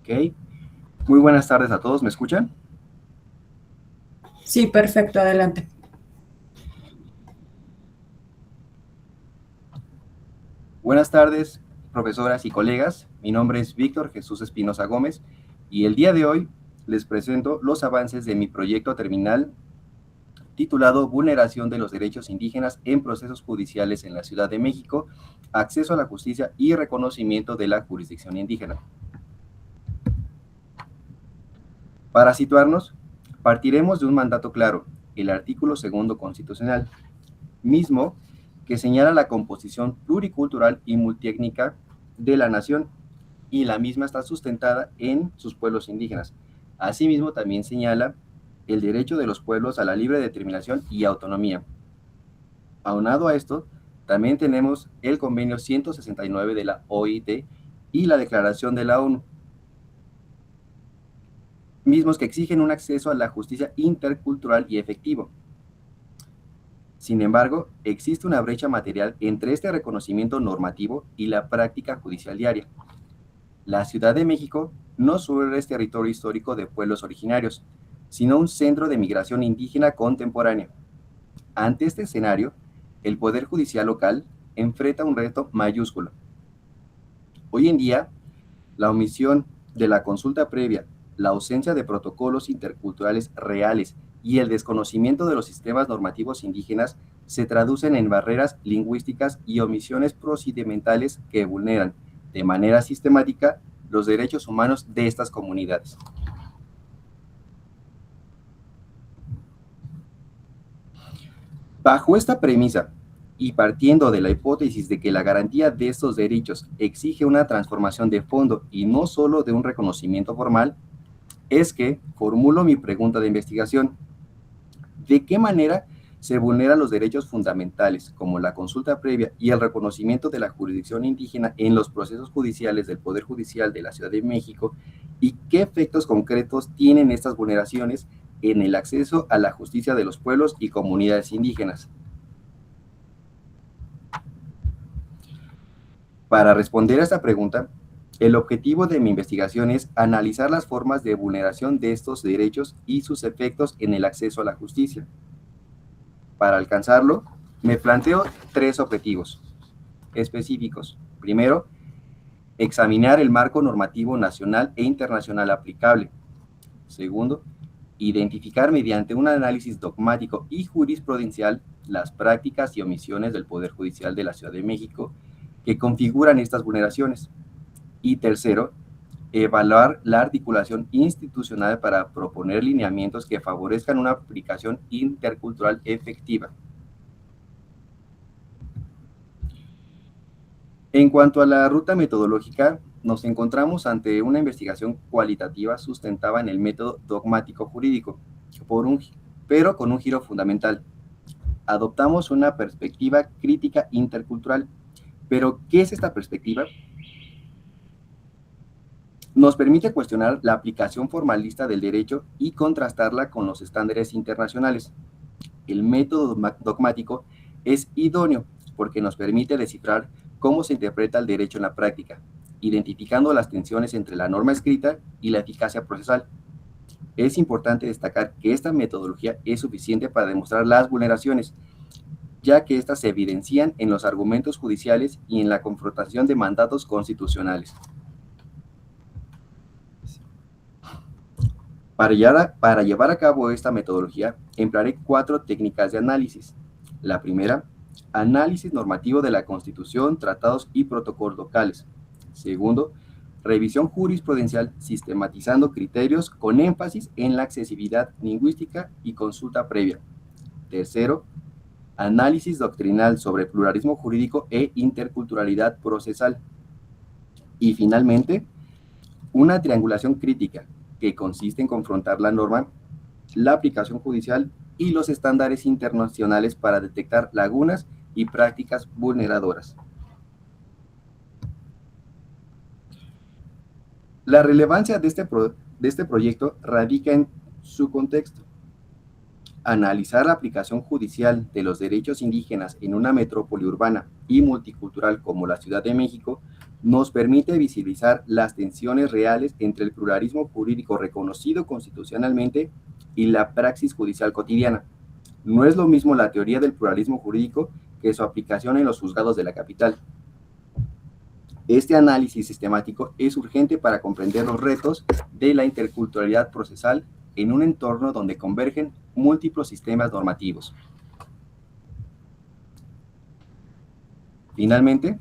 Ok. Muy buenas tardes a todos. ¿Me escuchan? Sí, perfecto. Adelante. Buenas tardes, profesoras y colegas. Mi nombre es Víctor Jesús Espinosa Gómez y el día de hoy les presento los avances de mi proyecto terminal titulado Vulneración de los derechos indígenas en procesos judiciales en la Ciudad de México, acceso a la justicia y reconocimiento de la jurisdicción indígena. Para situarnos, partiremos de un mandato claro, el artículo 2 constitucional, mismo que señala la composición pluricultural y multiétnica de la nación, y la misma está sustentada en sus pueblos indígenas. Asimismo, también señala el derecho de los pueblos a la libre determinación y autonomía. Aunado a esto, también tenemos el convenio 169 de la OIT y la Declaración de la ONU, mismos que exigen un acceso a la justicia intercultural y efectivo. Sin embargo, existe una brecha material entre este reconocimiento normativo y la práctica judicial diaria. La Ciudad de México no solo es territorio histórico de pueblos originarios, sino un centro de migración indígena contemporánea. Ante este escenario, el Poder Judicial local enfrenta un reto mayúsculo. Hoy en día, la omisión de la consulta previa, la ausencia de protocolos interculturales reales y el desconocimiento de los sistemas normativos indígenas se traducen en barreras lingüísticas y omisiones procedimentales que vulneran de manera sistemática los derechos humanos de estas comunidades. Bajo esta premisa, y partiendo de la hipótesis de que la garantía de estos derechos exige una transformación de fondo y no solo de un reconocimiento formal, es que formulo mi pregunta de investigación. ¿De qué manera se vulneran los derechos fundamentales, como la consulta previa y el reconocimiento de la jurisdicción indígena en los procesos judiciales del Poder Judicial de la Ciudad de México, y qué efectos concretos tienen estas vulneraciones en el acceso a la justicia de los pueblos y comunidades indígenas? Para responder a esta pregunta, el objetivo de mi investigación es analizar las formas de vulneración de estos derechos y sus efectos en el acceso a la justicia. Para alcanzarlo, me planteo 3 objetivos específicos. Primero, examinar el marco normativo nacional e internacional aplicable. Segundo, identificar mediante un análisis dogmático y jurisprudencial las prácticas y omisiones del Poder Judicial de la Ciudad de México que configuran estas vulneraciones. Y tercero, evaluar la articulación institucional para proponer lineamientos que favorezcan una aplicación intercultural efectiva. En cuanto a la ruta metodológica, nos encontramos ante una investigación cualitativa sustentada en el método dogmático jurídico, pero con un giro fundamental. Adoptamos una perspectiva crítica intercultural. ¿Pero qué es esta perspectiva? Nos permite cuestionar la aplicación formalista del derecho y contrastarla con los estándares internacionales. El método dogmático es idóneo porque nos permite descifrar cómo se interpreta el derecho en la práctica, identificando las tensiones entre la norma escrita y la eficacia procesal. Es importante destacar que esta metodología es suficiente para demostrar las vulneraciones, ya que éstas se evidencian en los argumentos judiciales y en la confrontación de mandatos constitucionales. Para llevar a cabo esta metodología, emplearé 4 técnicas de análisis. La primera, análisis normativo de la Constitución, tratados y protocolos locales. Segundo, revisión jurisprudencial sistematizando criterios con énfasis en la accesibilidad lingüística y consulta previa. Tercero, análisis doctrinal sobre pluralismo jurídico e interculturalidad procesal. Y finalmente, una triangulación crítica, que consiste en confrontar la norma, la aplicación judicial y los estándares internacionales para detectar lagunas y prácticas vulneradoras. La relevancia de este proyecto radica en su contexto. Analizar la aplicación judicial de los derechos indígenas en una metrópoli urbana y multicultural como la Ciudad de México nos permite visibilizar las tensiones reales entre el pluralismo jurídico reconocido constitucionalmente y la praxis judicial cotidiana. No es lo mismo la teoría del pluralismo jurídico que su aplicación en los juzgados de la capital. Este análisis sistemático es urgente para comprender los retos de la interculturalidad procesal en un entorno donde convergen múltiples sistemas normativos. Finalmente,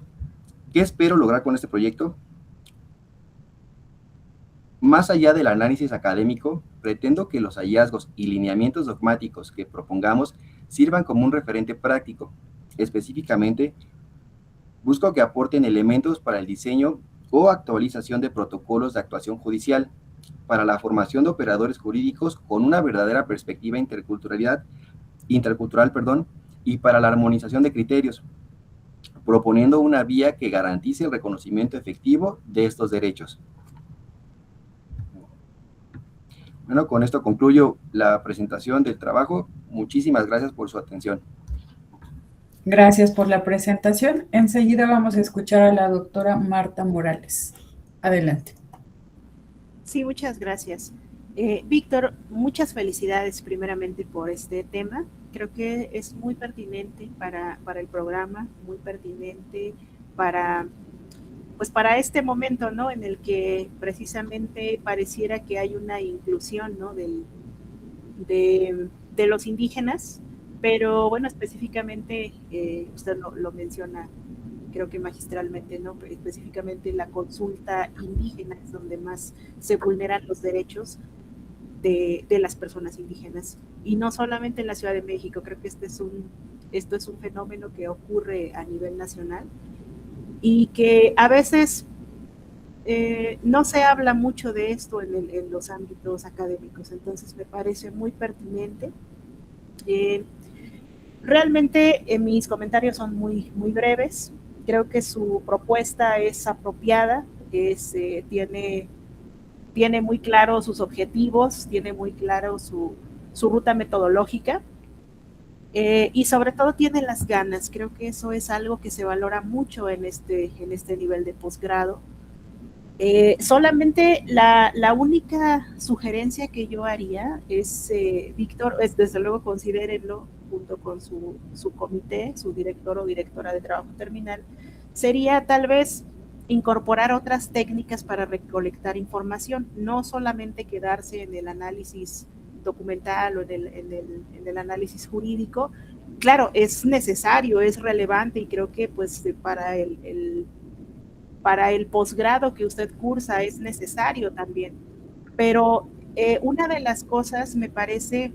¿qué espero lograr con este proyecto? Más allá del análisis académico, pretendo que los hallazgos y lineamientos dogmáticos que propongamos sirvan como un referente práctico. Específicamente, busco que aporten elementos para el diseño o actualización de protocolos de actuación judicial, para la formación de operadores jurídicos con una verdadera perspectiva intercultural, y para la armonización de criterios, proponiendo una vía que garantice el reconocimiento efectivo de estos derechos. Bueno, con esto concluyo la presentación del trabajo. Muchísimas gracias por su atención. Gracias por la presentación. Enseguida vamos a escuchar a la doctora Marta Morales. Adelante. Sí, muchas gracias. Víctor, muchas felicidades primeramente por este tema. Creo que es muy pertinente para el programa, muy pertinente para este momento, ¿no? En el que precisamente pareciera que hay una inclusión, ¿no? de los indígenas, pero bueno, específicamente, usted lo menciona, creo que magistralmente, ¿no? Específicamente la consulta indígena es donde más se vulneran los derechos de las personas indígenas. Y no solamente en la Ciudad de México, creo que esto es un fenómeno que ocurre a nivel nacional y que a veces no se habla mucho de esto en los ámbitos académicos, entonces me parece muy pertinente. Realmente mis comentarios son muy breves. Creo que su propuesta es apropiada, tiene muy claro sus objetivos, tiene muy claro su ruta metodológica, y sobre todo tiene las ganas. Creo que eso es algo que se valora mucho en este nivel de posgrado. Solamente la única sugerencia que yo haría es, Víctor, desde luego considérenlo junto con su comité, su director o directora de trabajo terminal, sería tal vez incorporar otras técnicas para recolectar información, no solamente quedarse en el análisis documental o en el análisis jurídico. Claro, es necesario, es relevante, y creo que pues para el posgrado que usted cursa es necesario también, pero una de las cosas me parece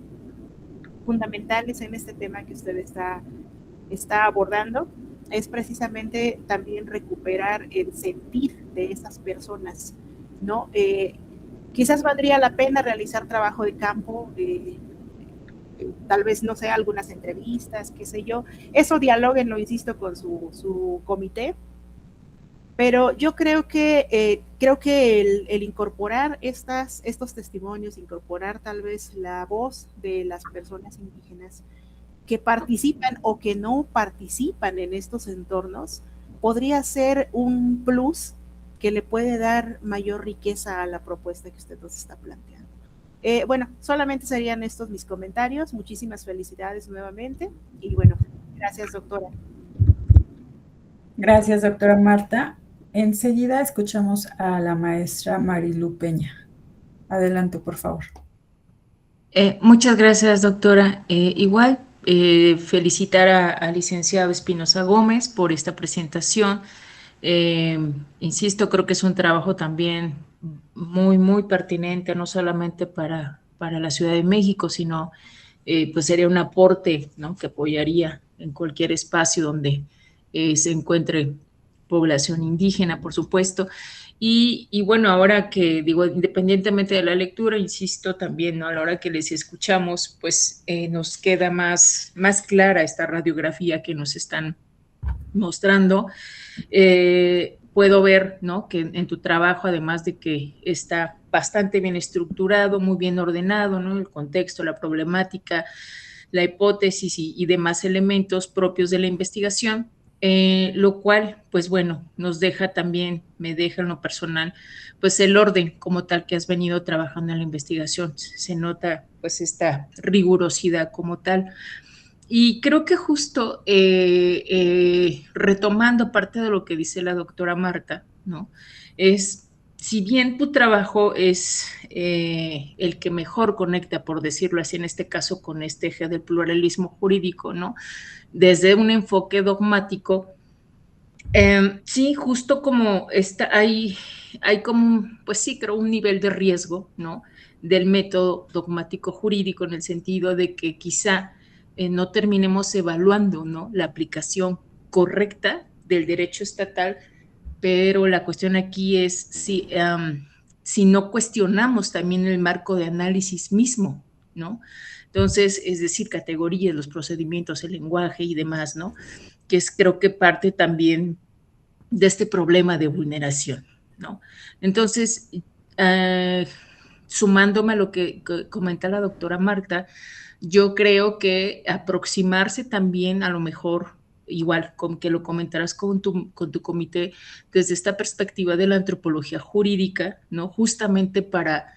fundamentales en este tema que usted está abordando es precisamente también recuperar el sentir de esas personas, ¿no? Quizás valdría la pena realizar trabajo de campo, tal vez, no sé, algunas entrevistas, qué sé yo. Eso dialóguenlo, insisto, con su comité. Pero yo creo que el incorporar estos testimonios, incorporar tal vez la voz de las personas indígenas que participan o que no participan en estos entornos, podría ser un plus que le puede dar mayor riqueza a la propuesta que usted nos está planteando. Bueno, solamente serían estos mis comentarios. Muchísimas felicidades nuevamente. Y bueno, gracias, doctora. Gracias, doctora Marta. Enseguida escuchamos a la maestra Marilu Peña. Adelante, por favor. Muchas gracias, doctora. Igual, felicitar al licenciado Espinosa Gómez por esta presentación. Insisto, creo que es un trabajo también muy pertinente, no solamente para la Ciudad de México, sino pues sería un aporte, ¿no?, que apoyaría en cualquier espacio donde se encuentre población indígena, por supuesto. Y bueno, ahora que digo, independientemente de la lectura, insisto también, ¿no?, a la hora que les escuchamos, pues nos queda más clara esta radiografía que nos están mostrando. Puedo ver, ¿no?, que en tu trabajo, además de que está bastante bien estructurado, muy bien ordenado, ¿no?, el contexto, la problemática, la hipótesis y demás elementos propios de la investigación, lo cual, pues bueno, nos deja también, me deja en lo personal, pues el orden como tal que has venido trabajando en la investigación. Se nota pues esta rigurosidad como tal. Y creo que justo retomando parte de lo que dice la doctora Marta, ¿no?, es, si bien tu trabajo es el que mejor conecta, por decirlo así, en este caso con este eje del pluralismo jurídico, ¿no?, desde un enfoque dogmático, sí, justo como hay como, pues sí, creo un nivel de riesgo, ¿no?, del método dogmático jurídico, en el sentido de que quizá no terminemos evaluando, ¿no?, la aplicación correcta del derecho estatal, pero la cuestión aquí es si no cuestionamos también el marco de análisis mismo, ¿no? Entonces, es decir, categorías, los procedimientos, el lenguaje y demás, ¿no?, que es, creo que parte también de este problema de vulneración, ¿no? Entonces, sumándome a lo que comenta la doctora Marta, yo creo que aproximarse también, a lo mejor, igual, con que lo comentarás con tu comité, desde esta perspectiva de la antropología jurídica, ¿no?, justamente para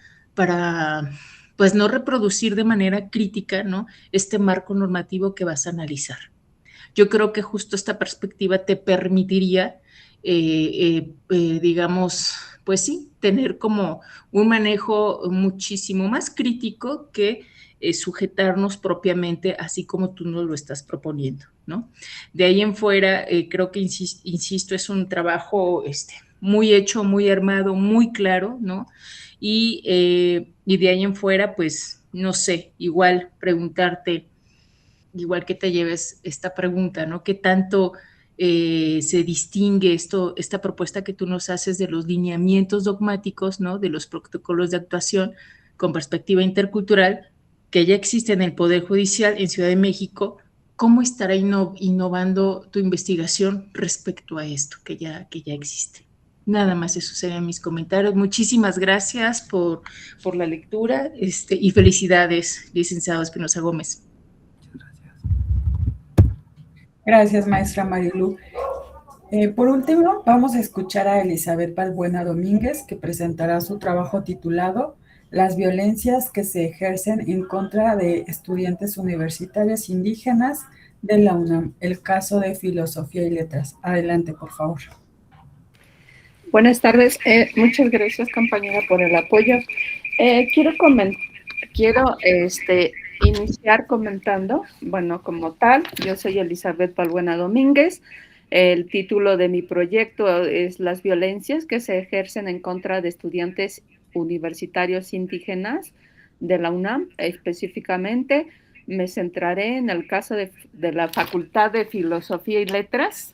pues no reproducir de manera crítica, ¿no?, este marco normativo que vas a analizar. Yo creo que justo esta perspectiva te permitiría, digamos, pues sí, tener como un manejo muchísimo más crítico que sujetarnos propiamente así como tú nos lo estás proponiendo, ¿no? De ahí en fuera, creo que, insisto, es un trabajo muy hecho, muy armado, muy claro, ¿no? Y de ahí en fuera, pues, no sé, igual preguntarte, igual que te lleves esta pregunta, ¿no? ¿Qué tanto se distingue esta propuesta que tú nos haces de los lineamientos dogmáticos, ¿no? De los protocolos de actuación con perspectiva intercultural que ya existe en el Poder Judicial en Ciudad de México? ¿Cómo estará innovando tu investigación respecto a esto que ya existe? Nada más, esos serían mis comentarios. Muchísimas gracias por la lectura y felicidades, licenciado Espinosa Gómez. Gracias, maestra Marilu. Por último, vamos a escuchar a Elizabeth Balbuena Domínguez, que presentará su trabajo titulado Las violencias que se ejercen en contra de estudiantes universitarios indígenas de la UNAM, el caso de Filosofía y Letras. Adelante, por favor. Buenas tardes. Muchas gracias, compañera, por el apoyo. Quiero iniciar comentando, bueno, como tal, yo soy Elizabeth Balbuena Domínguez. El título de mi proyecto es Las violencias que se ejercen en contra de estudiantes universitarios indígenas de la UNAM. Específicamente, me centraré en el caso de la Facultad de Filosofía y Letras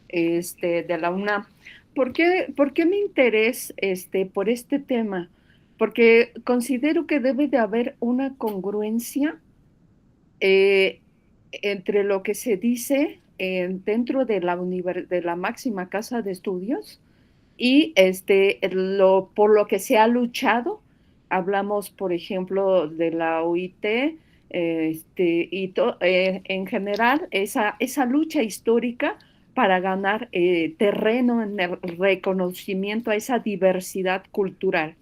de la UNAM. ¿Por qué mi interés por este tema? Porque considero que debe de haber una congruencia entre lo que se dice dentro de la máxima casa de estudios y por lo que se ha luchado. Hablamos, por ejemplo, de la OIT en general, esa lucha histórica para ganar terreno en el reconocimiento a esa diversidad cultural.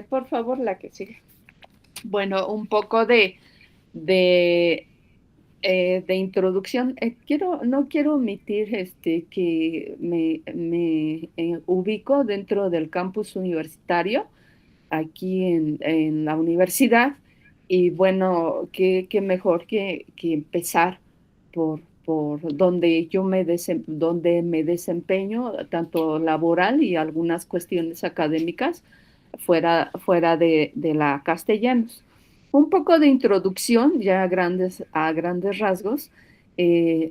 Por favor, la que sigue. Bueno, un poco de introducción. No quiero omitir que me ubico dentro del campus universitario, aquí en la universidad, y bueno, qué mejor que empezar por donde donde me desempeño, tanto laboral y algunas cuestiones académicas fuera de la Castellanos. Un poco de introducción, ya a grandes rasgos.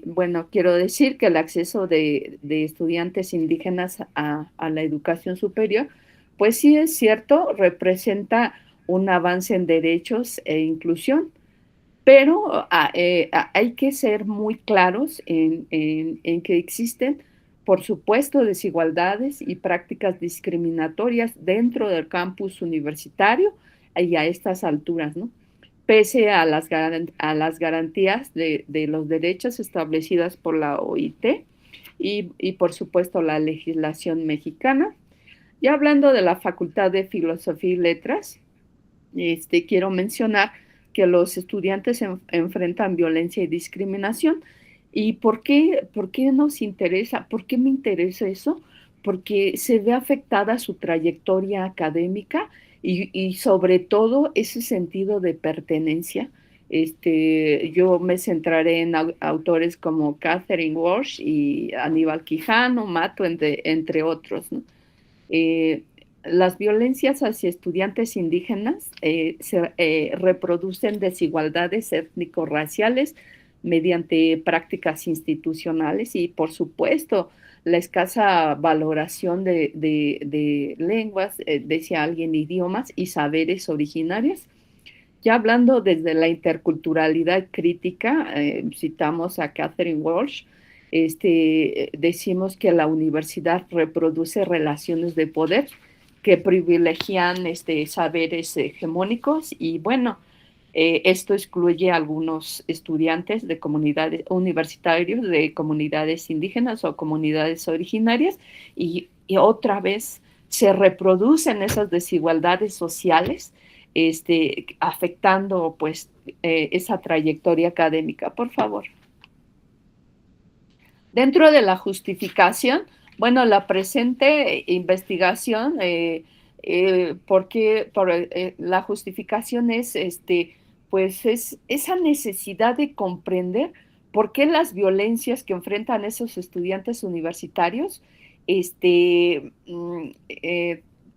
Bueno, quiero decir que el acceso de estudiantes indígenas a la educación superior, pues sí es cierto, representa un avance en derechos e inclusión, pero hay que ser muy claros en que existen, por supuesto, desigualdades y prácticas discriminatorias dentro del campus universitario y a estas alturas, ¿no? Pese a las garantías de los derechos establecidas por la OIT y por supuesto, la legislación mexicana. Ya hablando de la Facultad de Filosofía y Letras, quiero mencionar que los estudiantes enfrentan violencia y discriminación. ¿Y por qué nos interesa? ¿Por qué me interesa eso? Porque se ve afectada su trayectoria académica y sobre todo ese sentido de pertenencia. Yo me centraré en autores como Catherine Walsh y Aníbal Quijano, Mato, entre otros, ¿no? Las violencias hacia estudiantes indígenas se reproducen desigualdades étnico-raciales mediante prácticas institucionales y, por supuesto, la escasa valoración de lenguas, decía alguien, idiomas y saberes originarios. Ya hablando desde la interculturalidad crítica, citamos a Catherine Walsh, decimos que la universidad reproduce relaciones de poder que privilegian saberes hegemónicos y bueno, esto excluye a algunos estudiantes de comunidades universitarios de comunidades indígenas o comunidades originarias y otra vez se reproducen esas desigualdades sociales afectando pues esa trayectoria académica. Por favor. Dentro de la justificación, bueno, la presente investigación porque la justificación es, pues es esa necesidad de comprender por qué las violencias que enfrentan esos estudiantes universitarios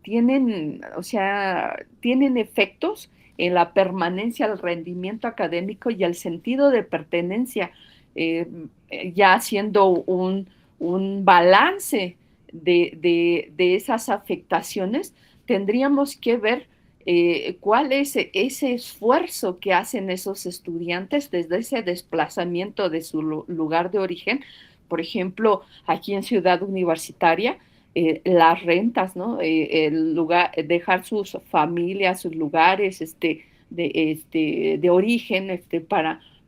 tienen, o sea, tienen efectos en la permanencia, el rendimiento académico y el sentido de pertenencia, ya haciendo un balance de esas afectaciones, tendríamos que ver cuál es ese esfuerzo que hacen esos estudiantes desde ese desplazamiento de su lugar de origen. Por ejemplo, aquí en Ciudad Universitaria, las rentas, ¿no? El lugar, dejar sus familias, sus lugares de origen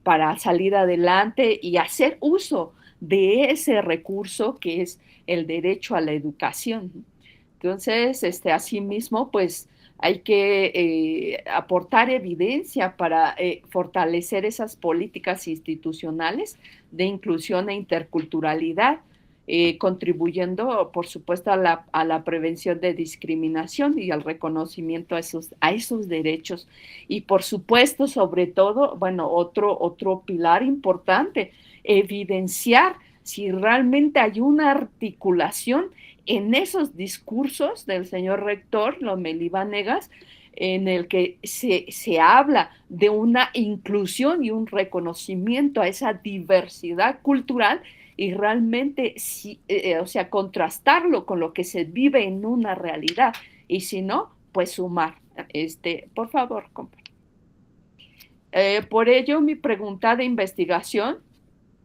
para salir adelante y hacer uso de ese recurso que es el derecho a la educación. Entonces, asimismo, pues hay que aportar evidencia para fortalecer esas políticas institucionales de inclusión e interculturalidad, contribuyendo, por supuesto, a la prevención de discriminación y al reconocimiento a esos derechos. Y, por supuesto, sobre todo, bueno, otro pilar importante, evidenciar si realmente hay una articulación en esos discursos del señor rector Lomelí Vanegas, en el que se habla de una inclusión y un reconocimiento a esa diversidad cultural, y realmente, o sea, contrastarlo con lo que se vive en una realidad, y si no, pues sumar. Por favor, compadre. Por ello, mi pregunta de investigación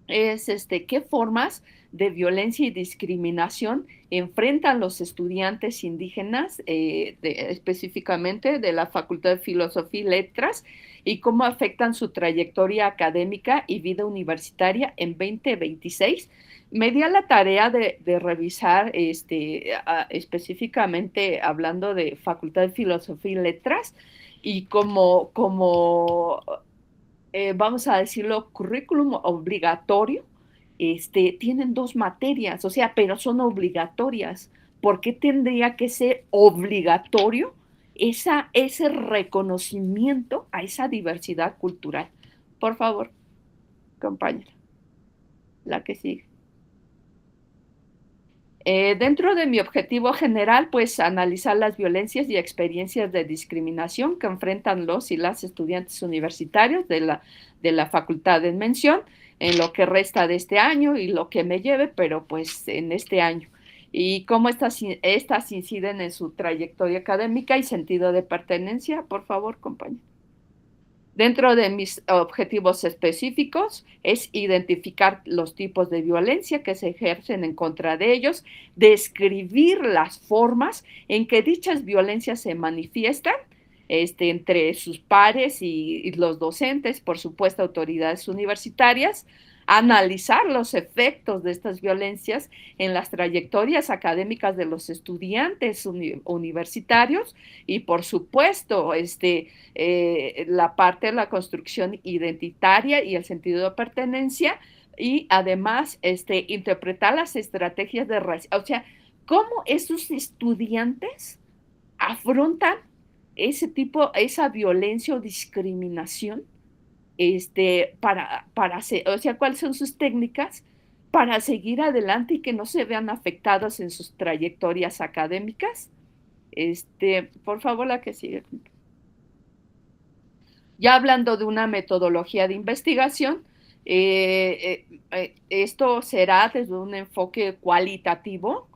es qué formas de violencia y discriminación enfrentan los estudiantes indígenas, específicamente de la Facultad de Filosofía y Letras, y cómo afectan su trayectoria académica y vida universitaria en 2026. Me di a la tarea de revisar específicamente hablando de Facultad de Filosofía y Letras, y como vamos a decirlo, currículum obligatorio, tienen 2 materias, o sea, pero son obligatorias. ¿Por qué tendría que ser obligatorio ese reconocimiento a esa diversidad cultural? Por favor, compañera, la que sigue. Dentro de mi objetivo general, pues analizar las violencias y experiencias de discriminación que enfrentan los y las estudiantes universitarios de la facultad en mención, en lo que resta de este año y lo que me lleve, pero pues en este año, y cómo estas inciden en su trayectoria académica y sentido de pertenencia. Por favor, compañero. Dentro de mis objetivos específicos es identificar los tipos de violencia que se ejercen en contra de ellos, describir las formas en que dichas violencias se manifiestan entre sus pares y los docentes, por supuesto, autoridades universitarias, analizar los efectos de estas violencias en las trayectorias académicas de los estudiantes universitarios y, por supuesto, la parte de la construcción identitaria y el sentido de pertenencia, y además interpretar las estrategias de racismo, o sea, cómo esos estudiantes afrontan esa violencia o discriminación, para hacer, o sea, cuáles son sus técnicas para seguir adelante y que no se vean afectados en sus trayectorias académicas. Por favor, la que sigue. Ya hablando de una metodología de investigación, esto será desde un enfoque cualitativo.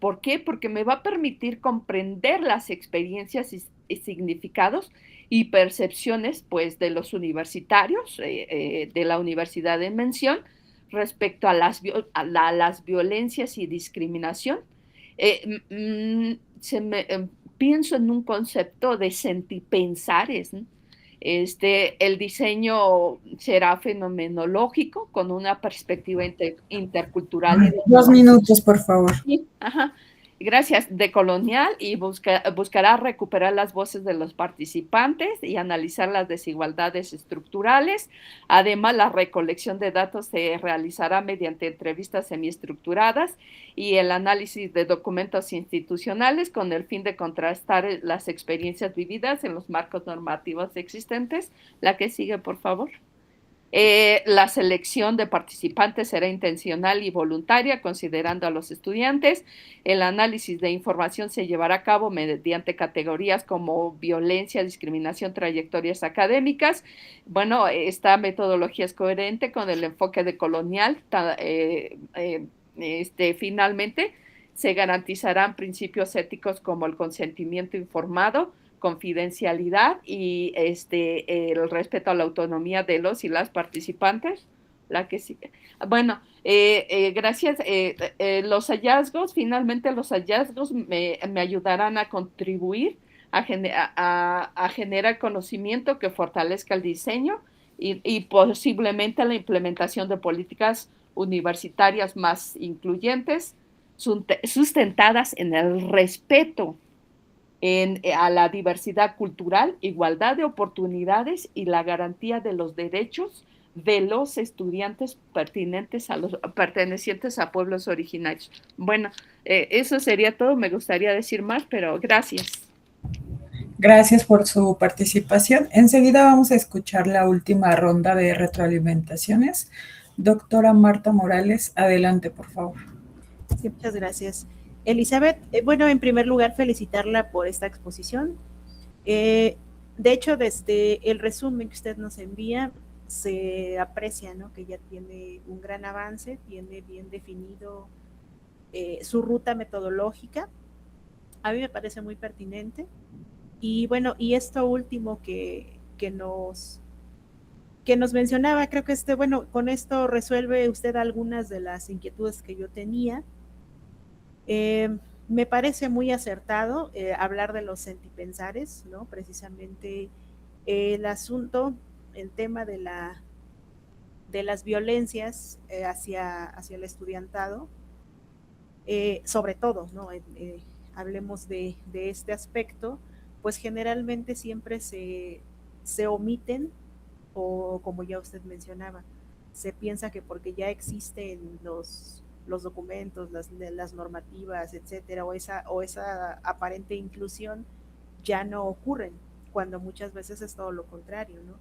¿Por qué? Porque me va a permitir comprender las experiencias y significados y percepciones, pues, de los universitarios de la universidad en mención respecto a las violencias y discriminación. Pienso en un concepto de sentipensares, ¿no? El diseño será fenomenológico con una perspectiva intercultural. 2 minutos, por favor. Sí, ajá. Gracias, decolonial, y buscará recuperar las voces de los participantes y analizar las desigualdades estructurales. Además, la recolección de datos se realizará mediante entrevistas semiestructuradas y el análisis de documentos institucionales con el fin de contrastar las experiencias vividas en los marcos normativos existentes. La que sigue, por favor. La selección de participantes será intencional y voluntaria, considerando a los estudiantes. El análisis de información se llevará a cabo mediante categorías como violencia, discriminación, trayectorias académicas. Bueno, esta metodología es coherente con el enfoque decolonial. Finalmente, se garantizarán principios éticos como el consentimiento informado, confidencialidad y el respeto a la autonomía de los y las participantes. La que sigue. Bueno, gracias. Los hallazgos, finalmente los hallazgos me ayudarán a contribuir a generar conocimiento que fortalezca el diseño y posiblemente la implementación de políticas universitarias más incluyentes, sustentadas en el respeto a la diversidad cultural, igualdad de oportunidades y la garantía de los derechos de los estudiantes pertenecientes a pueblos originarios. Bueno, eso sería todo. Me gustaría decir más, pero gracias. Gracias por su participación. Enseguida vamos a escuchar la última ronda de retroalimentaciones. Doctora Marta Morales, adelante, por favor. Sí, muchas gracias. Elizabeth, bueno, en primer lugar, felicitarla por esta exposición. De hecho, desde el resumen que usted nos envía, se aprecia, ¿no?, que ya tiene un gran avance, tiene bien definido su ruta metodológica. A mí me parece muy pertinente. Y bueno, y esto último que nos mencionaba, creo que bueno, con esto resuelve usted algunas de las inquietudes que yo tenía. Me parece muy acertado hablar de los sentipensares, ¿no? Precisamente el asunto, el tema de las violencias hacia el estudiantado, sobre todo, ¿no? Hablemos de este aspecto, pues generalmente siempre se omiten, o como ya usted mencionaba, se piensa que porque ya existen los documentos, las normativas, etcétera, o esa aparente inclusión ya no ocurren, cuando muchas veces es todo lo contrario, ¿no?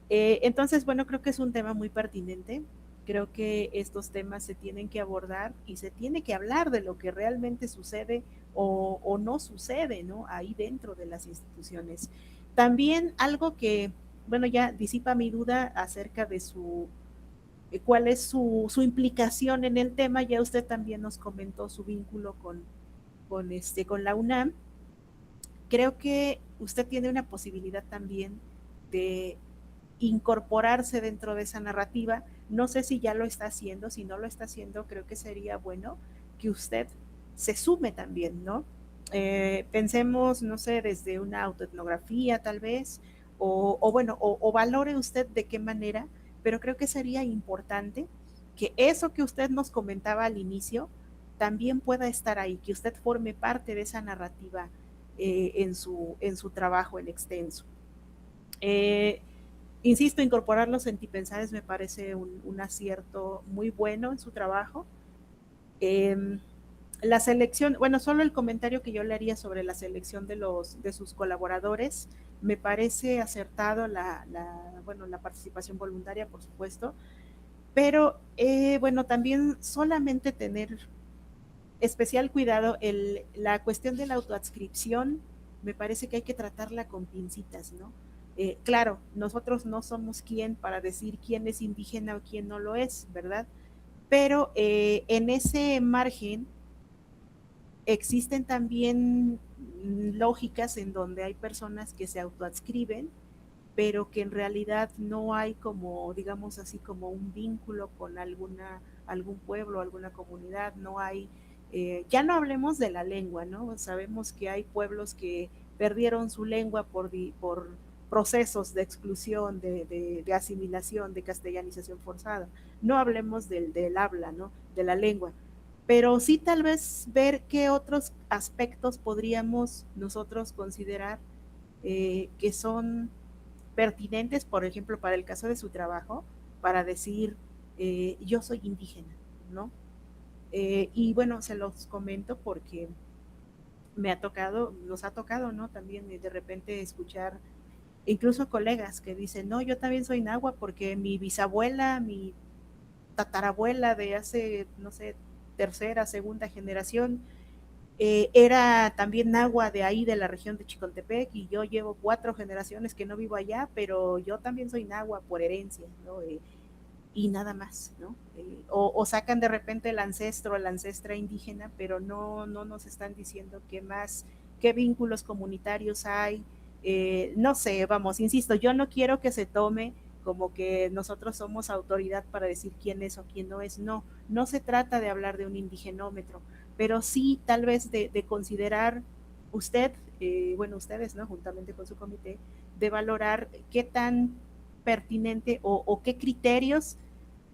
Entonces, bueno, creo que es un tema muy pertinente. Creo que estos temas se tienen que abordar y se tiene que hablar de lo que realmente sucede o no sucede, ¿no?, ahí dentro de las instituciones. También algo que, bueno, ya disipa mi duda acerca de cuál es su implicación en el tema. Ya usted también nos comentó su vínculo con la UNAM. Creo que usted tiene una posibilidad también de incorporarse dentro de esa narrativa. No sé si ya lo está haciendo. Si no lo está haciendo, creo que sería bueno que usted se sume también, ¿no? Pensemos, no sé, desde una autoetnografía tal vez, o valore usted de qué manera, pero creo que sería importante que eso que usted nos comentaba al inicio también pueda estar ahí, que usted forme parte de esa narrativa en su trabajo en extenso. Insisto, incorporar los sentipensares me parece un acierto muy bueno en su trabajo. La selección, bueno, solo el comentario que yo le haría sobre la selección de sus colaboradores, me parece acertado la participación voluntaria, por supuesto, pero bueno, también solamente tener especial cuidado. La cuestión de la autoadscripción, me parece que hay que tratarla con pincitas, ¿no? Claro, nosotros no somos quien para decir quién es indígena o quién no lo es, ¿verdad? Pero en ese margen existen también lógicas en donde hay personas que se autoadscriben, pero que en realidad no hay como, digamos así, como un vínculo con algún pueblo, alguna comunidad. No hay, ya no hablemos de la lengua, ¿no? Sabemos que hay pueblos que perdieron su lengua por procesos de exclusión, de asimilación, de castellanización forzada. No hablemos del habla, ¿no?, de la lengua. pero sí tal vez ver qué otros aspectos podríamos nosotros considerar que son pertinentes, por ejemplo, para el caso de su trabajo, para decir, yo soy indígena, ¿no? Y bueno, se los comento porque nos ha tocado, ¿no? También de repente escuchar incluso colegas que dicen, no, yo también soy nahua porque mi bisabuela, mi tatarabuela de hace, no sé, tercera, segunda generación, era también nahua de ahí, de la región de Chicontepec, y yo llevo 4 generaciones que no vivo allá, pero yo también soy nahua por herencia, ¿no? Y nada más, ¿no? O sacan de repente el ancestro, la ancestra indígena, pero no nos están diciendo qué más, qué vínculos comunitarios hay, no sé, vamos, insisto, yo no quiero que se tome como que nosotros somos autoridad para decir quién es o quién no es, no se trata de hablar de un indigenómetro, pero sí tal vez de considerar usted, bueno, ustedes, ¿no? Juntamente con su comité, de valorar qué tan pertinente o qué criterios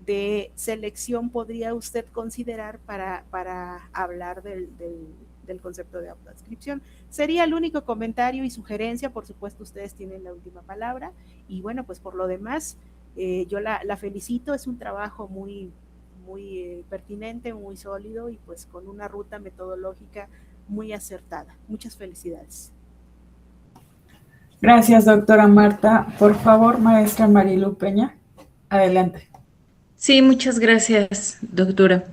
de selección podría usted considerar para hablar del concepto de autodescripción. Sería el único comentario y sugerencia, por supuesto ustedes tienen la última palabra, y bueno, pues por lo demás, yo la felicito, es un trabajo muy pertinente, muy sólido y pues con una ruta metodológica muy acertada. Muchas felicidades. Gracias, doctora Marta. Por favor, maestra Marilu Peña, adelante. Sí, muchas gracias, doctora.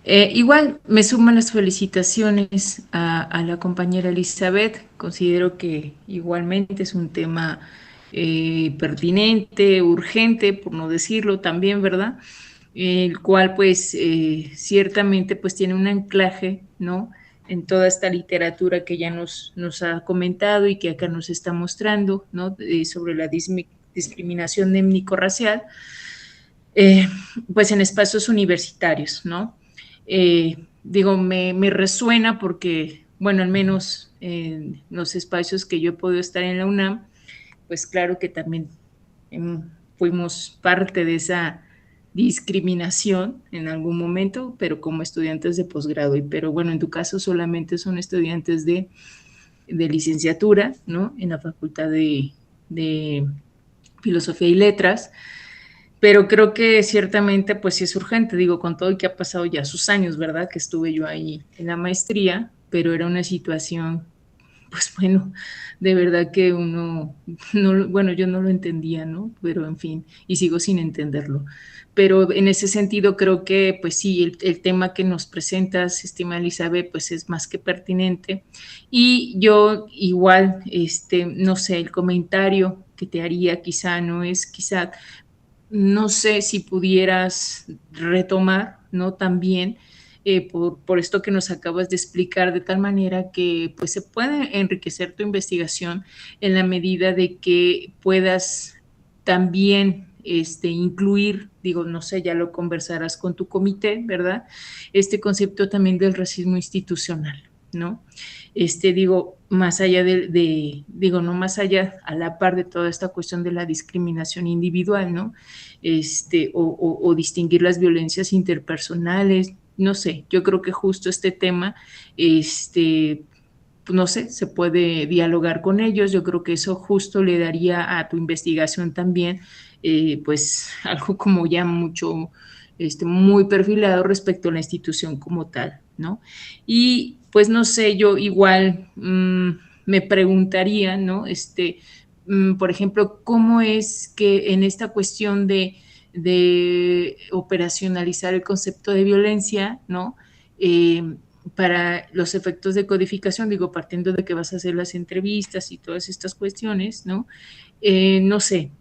Igual me suman las felicitaciones a la compañera Elizabeth. Considero que igualmente es un tema pertinente, urgente, por no decirlo también, ¿verdad? El cual pues ciertamente pues tiene un anclaje, ¿no? En toda esta literatura que ya nos ha comentado y que acá nos está mostrando, ¿no? Sobre la discriminación étnico-racial, pues en espacios universitarios, ¿no? Digo, me resuena porque, bueno, al menos en los espacios que yo he podido estar en la UNAM, pues claro que también fuimos parte de esa discriminación en algún momento, pero como estudiantes de posgrado. Pero bueno, en tu caso solamente son estudiantes de licenciatura, ¿no? En la Facultad de Filosofía y Letras. Pero creo que ciertamente pues sí es urgente, digo, con todo y que ha pasado ya sus años, ¿verdad? Que estuve yo ahí en la maestría, pero era una situación, pues bueno, de verdad que uno, no, bueno, yo no lo entendía, ¿no? Pero en fin, y sigo sin entenderlo. Pero en ese sentido creo que pues sí, el tema que nos presentas, estimada Elizabeth, pues es más que pertinente. Y yo igual, no sé, el comentario que te haría quizá no es quizá, no sé si pudieras retomar, ¿no? También por esto que nos acabas de explicar, de tal manera que pues se puede enriquecer tu investigación en la medida de que puedas también incluir, digo, no sé, ya lo conversarás con tu comité, ¿verdad? Este concepto también del racismo institucional, ¿no? Digo, más allá digo, no más allá, a la par de toda esta cuestión de la discriminación individual, ¿no? O distinguir las violencias interpersonales, no sé, yo creo que justo este tema, no sé, se puede dialogar con ellos, yo creo que eso justo le daría a tu investigación también, pues algo como ya mucho, muy perfilado respecto a la institución como tal, ¿no? Y pues no sé, yo igual me preguntaría, ¿no? Por ejemplo, ¿cómo es que en esta cuestión de operacionalizar el concepto de violencia, ¿no? Para los efectos de codificación, digo, partiendo de que vas a hacer las entrevistas y todas estas cuestiones, ¿no? No sé,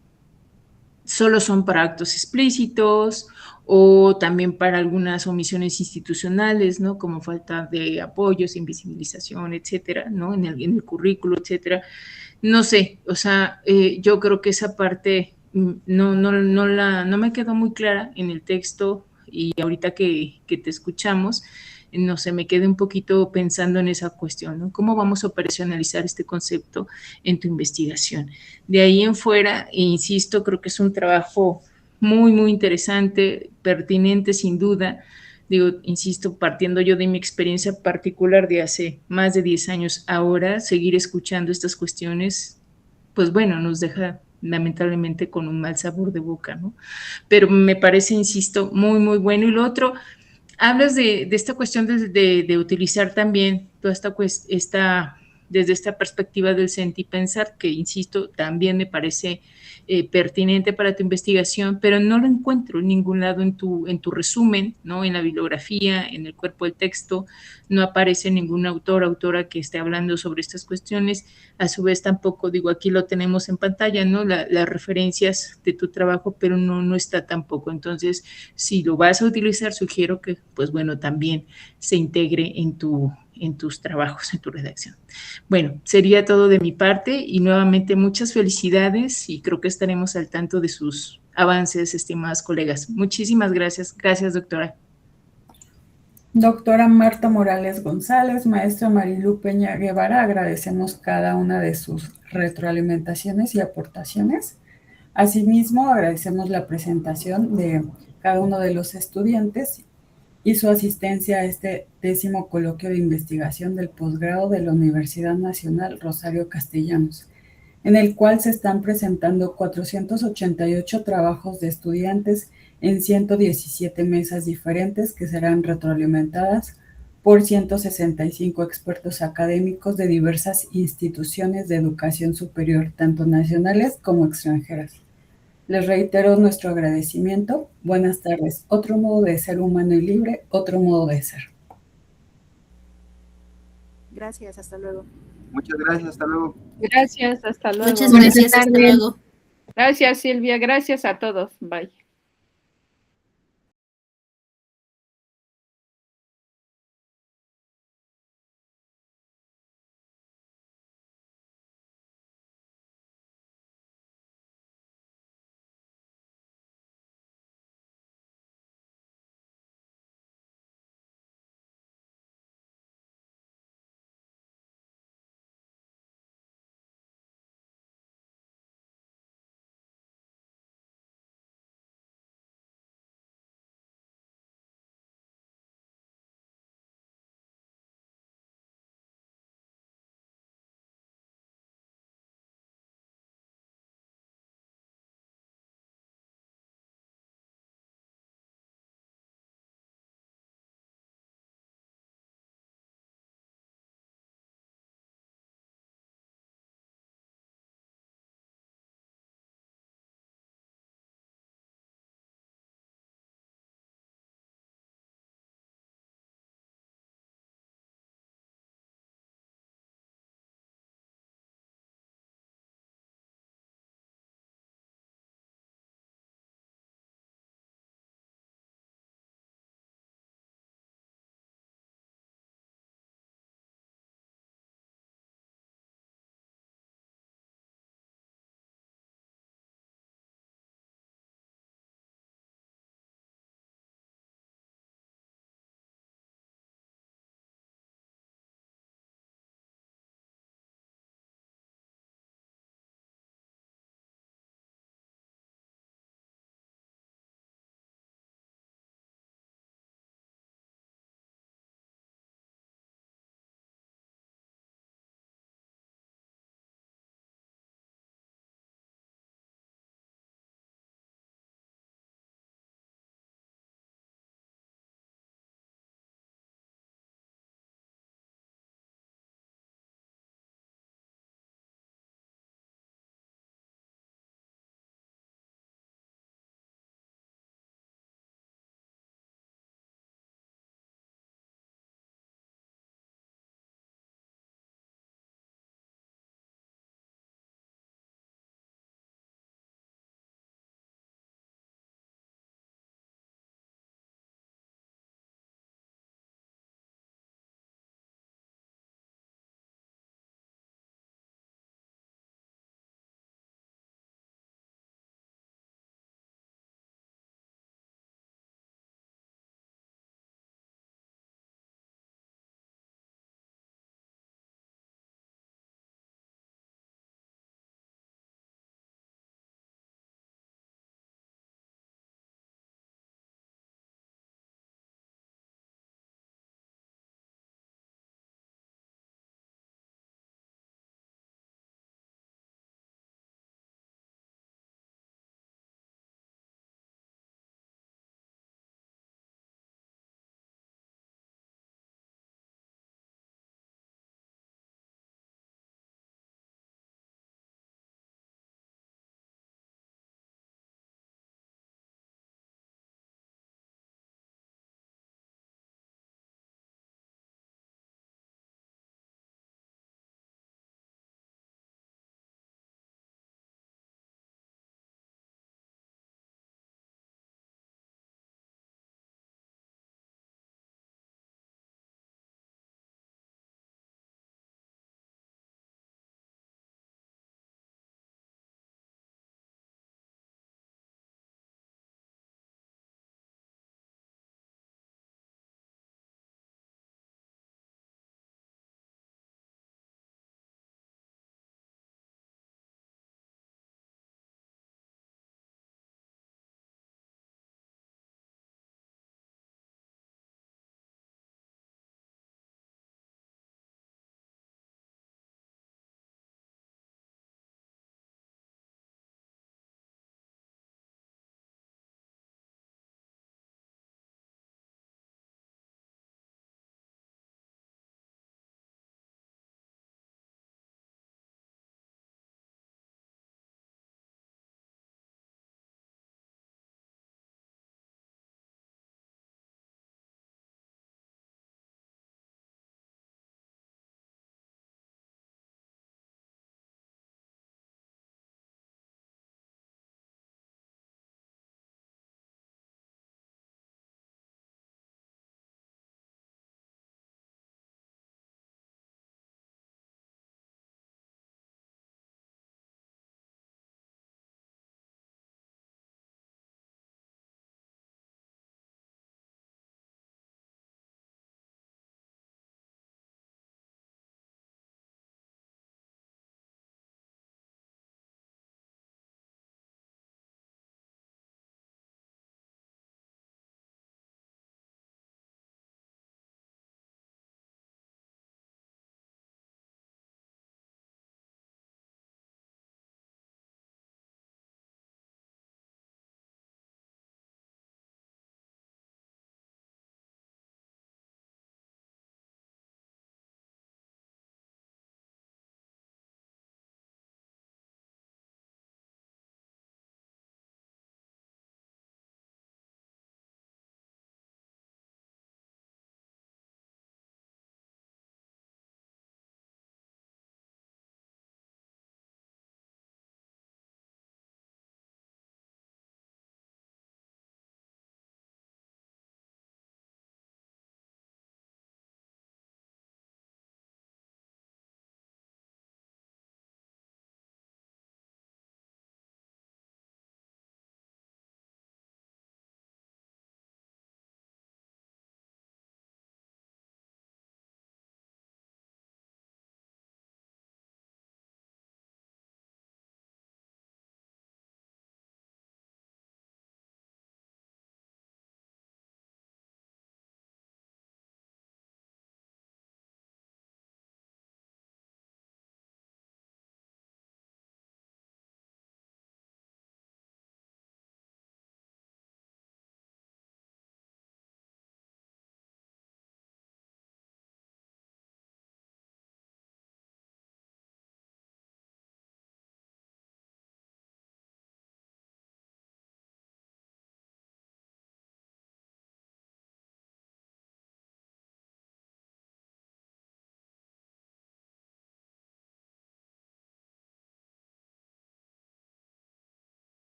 solo son para actos explícitos o también para algunas omisiones institucionales, ¿no? Como falta de apoyos, invisibilización, etcétera, ¿no? En el currículo, etcétera. No sé, o sea, yo creo que esa parte no me quedó muy clara en el texto y ahorita que te escuchamos, no sé, me quedé un poquito pensando en esa cuestión, ¿no? ¿Cómo vamos a operacionalizar este concepto en tu investigación? De ahí en fuera, insisto, creo que es un trabajo muy, muy interesante, pertinente sin duda, Digo, insisto, partiendo yo de mi experiencia particular de hace más de 10 años, ahora seguir escuchando estas cuestiones, pues bueno, nos deja lamentablemente con un mal sabor de boca, ¿no? Pero me parece, insisto, muy, muy bueno. Y lo otro, hablas de esta cuestión de utilizar también toda desde esta perspectiva del sentir y pensar, que insisto, también me parece pertinente para tu investigación, pero no lo encuentro en ningún lado en tu resumen, ¿no? En la bibliografía, en el cuerpo del texto, no aparece ningún autor, autora que esté hablando sobre estas cuestiones. A su vez tampoco, digo, aquí lo tenemos en pantalla, ¿no? Las referencias de tu trabajo, pero no está tampoco. Entonces, si lo vas a utilizar, sugiero que, pues bueno, también se integre en tus trabajos, en tu redacción. Bueno, sería todo de mi parte y nuevamente muchas felicidades y creo que estaremos al tanto de sus avances, estimadas colegas. Muchísimas gracias. Gracias, doctora. Doctora Marta Morales González, maestra Marilu Peña Guevara, agradecemos cada una de sus retroalimentaciones y aportaciones. Asimismo, agradecemos la presentación de cada uno de los estudiantes y su asistencia a este 10º coloquio de investigación del posgrado de la Universidad Nacional Rosario Castellanos, en el cual se están presentando 488 trabajos de estudiantes en 117 mesas diferentes que serán retroalimentadas por 165 expertos académicos de diversas instituciones de educación superior, tanto nacionales como extranjeras. Les reitero nuestro agradecimiento. Buenas tardes. Otro modo de ser humano y libre, otro modo de ser. Gracias, hasta luego. Muchas gracias, hasta luego. Gracias, hasta luego. Muchas gracias, hasta luego. Gracias, Silvia. Gracias a todos. Bye.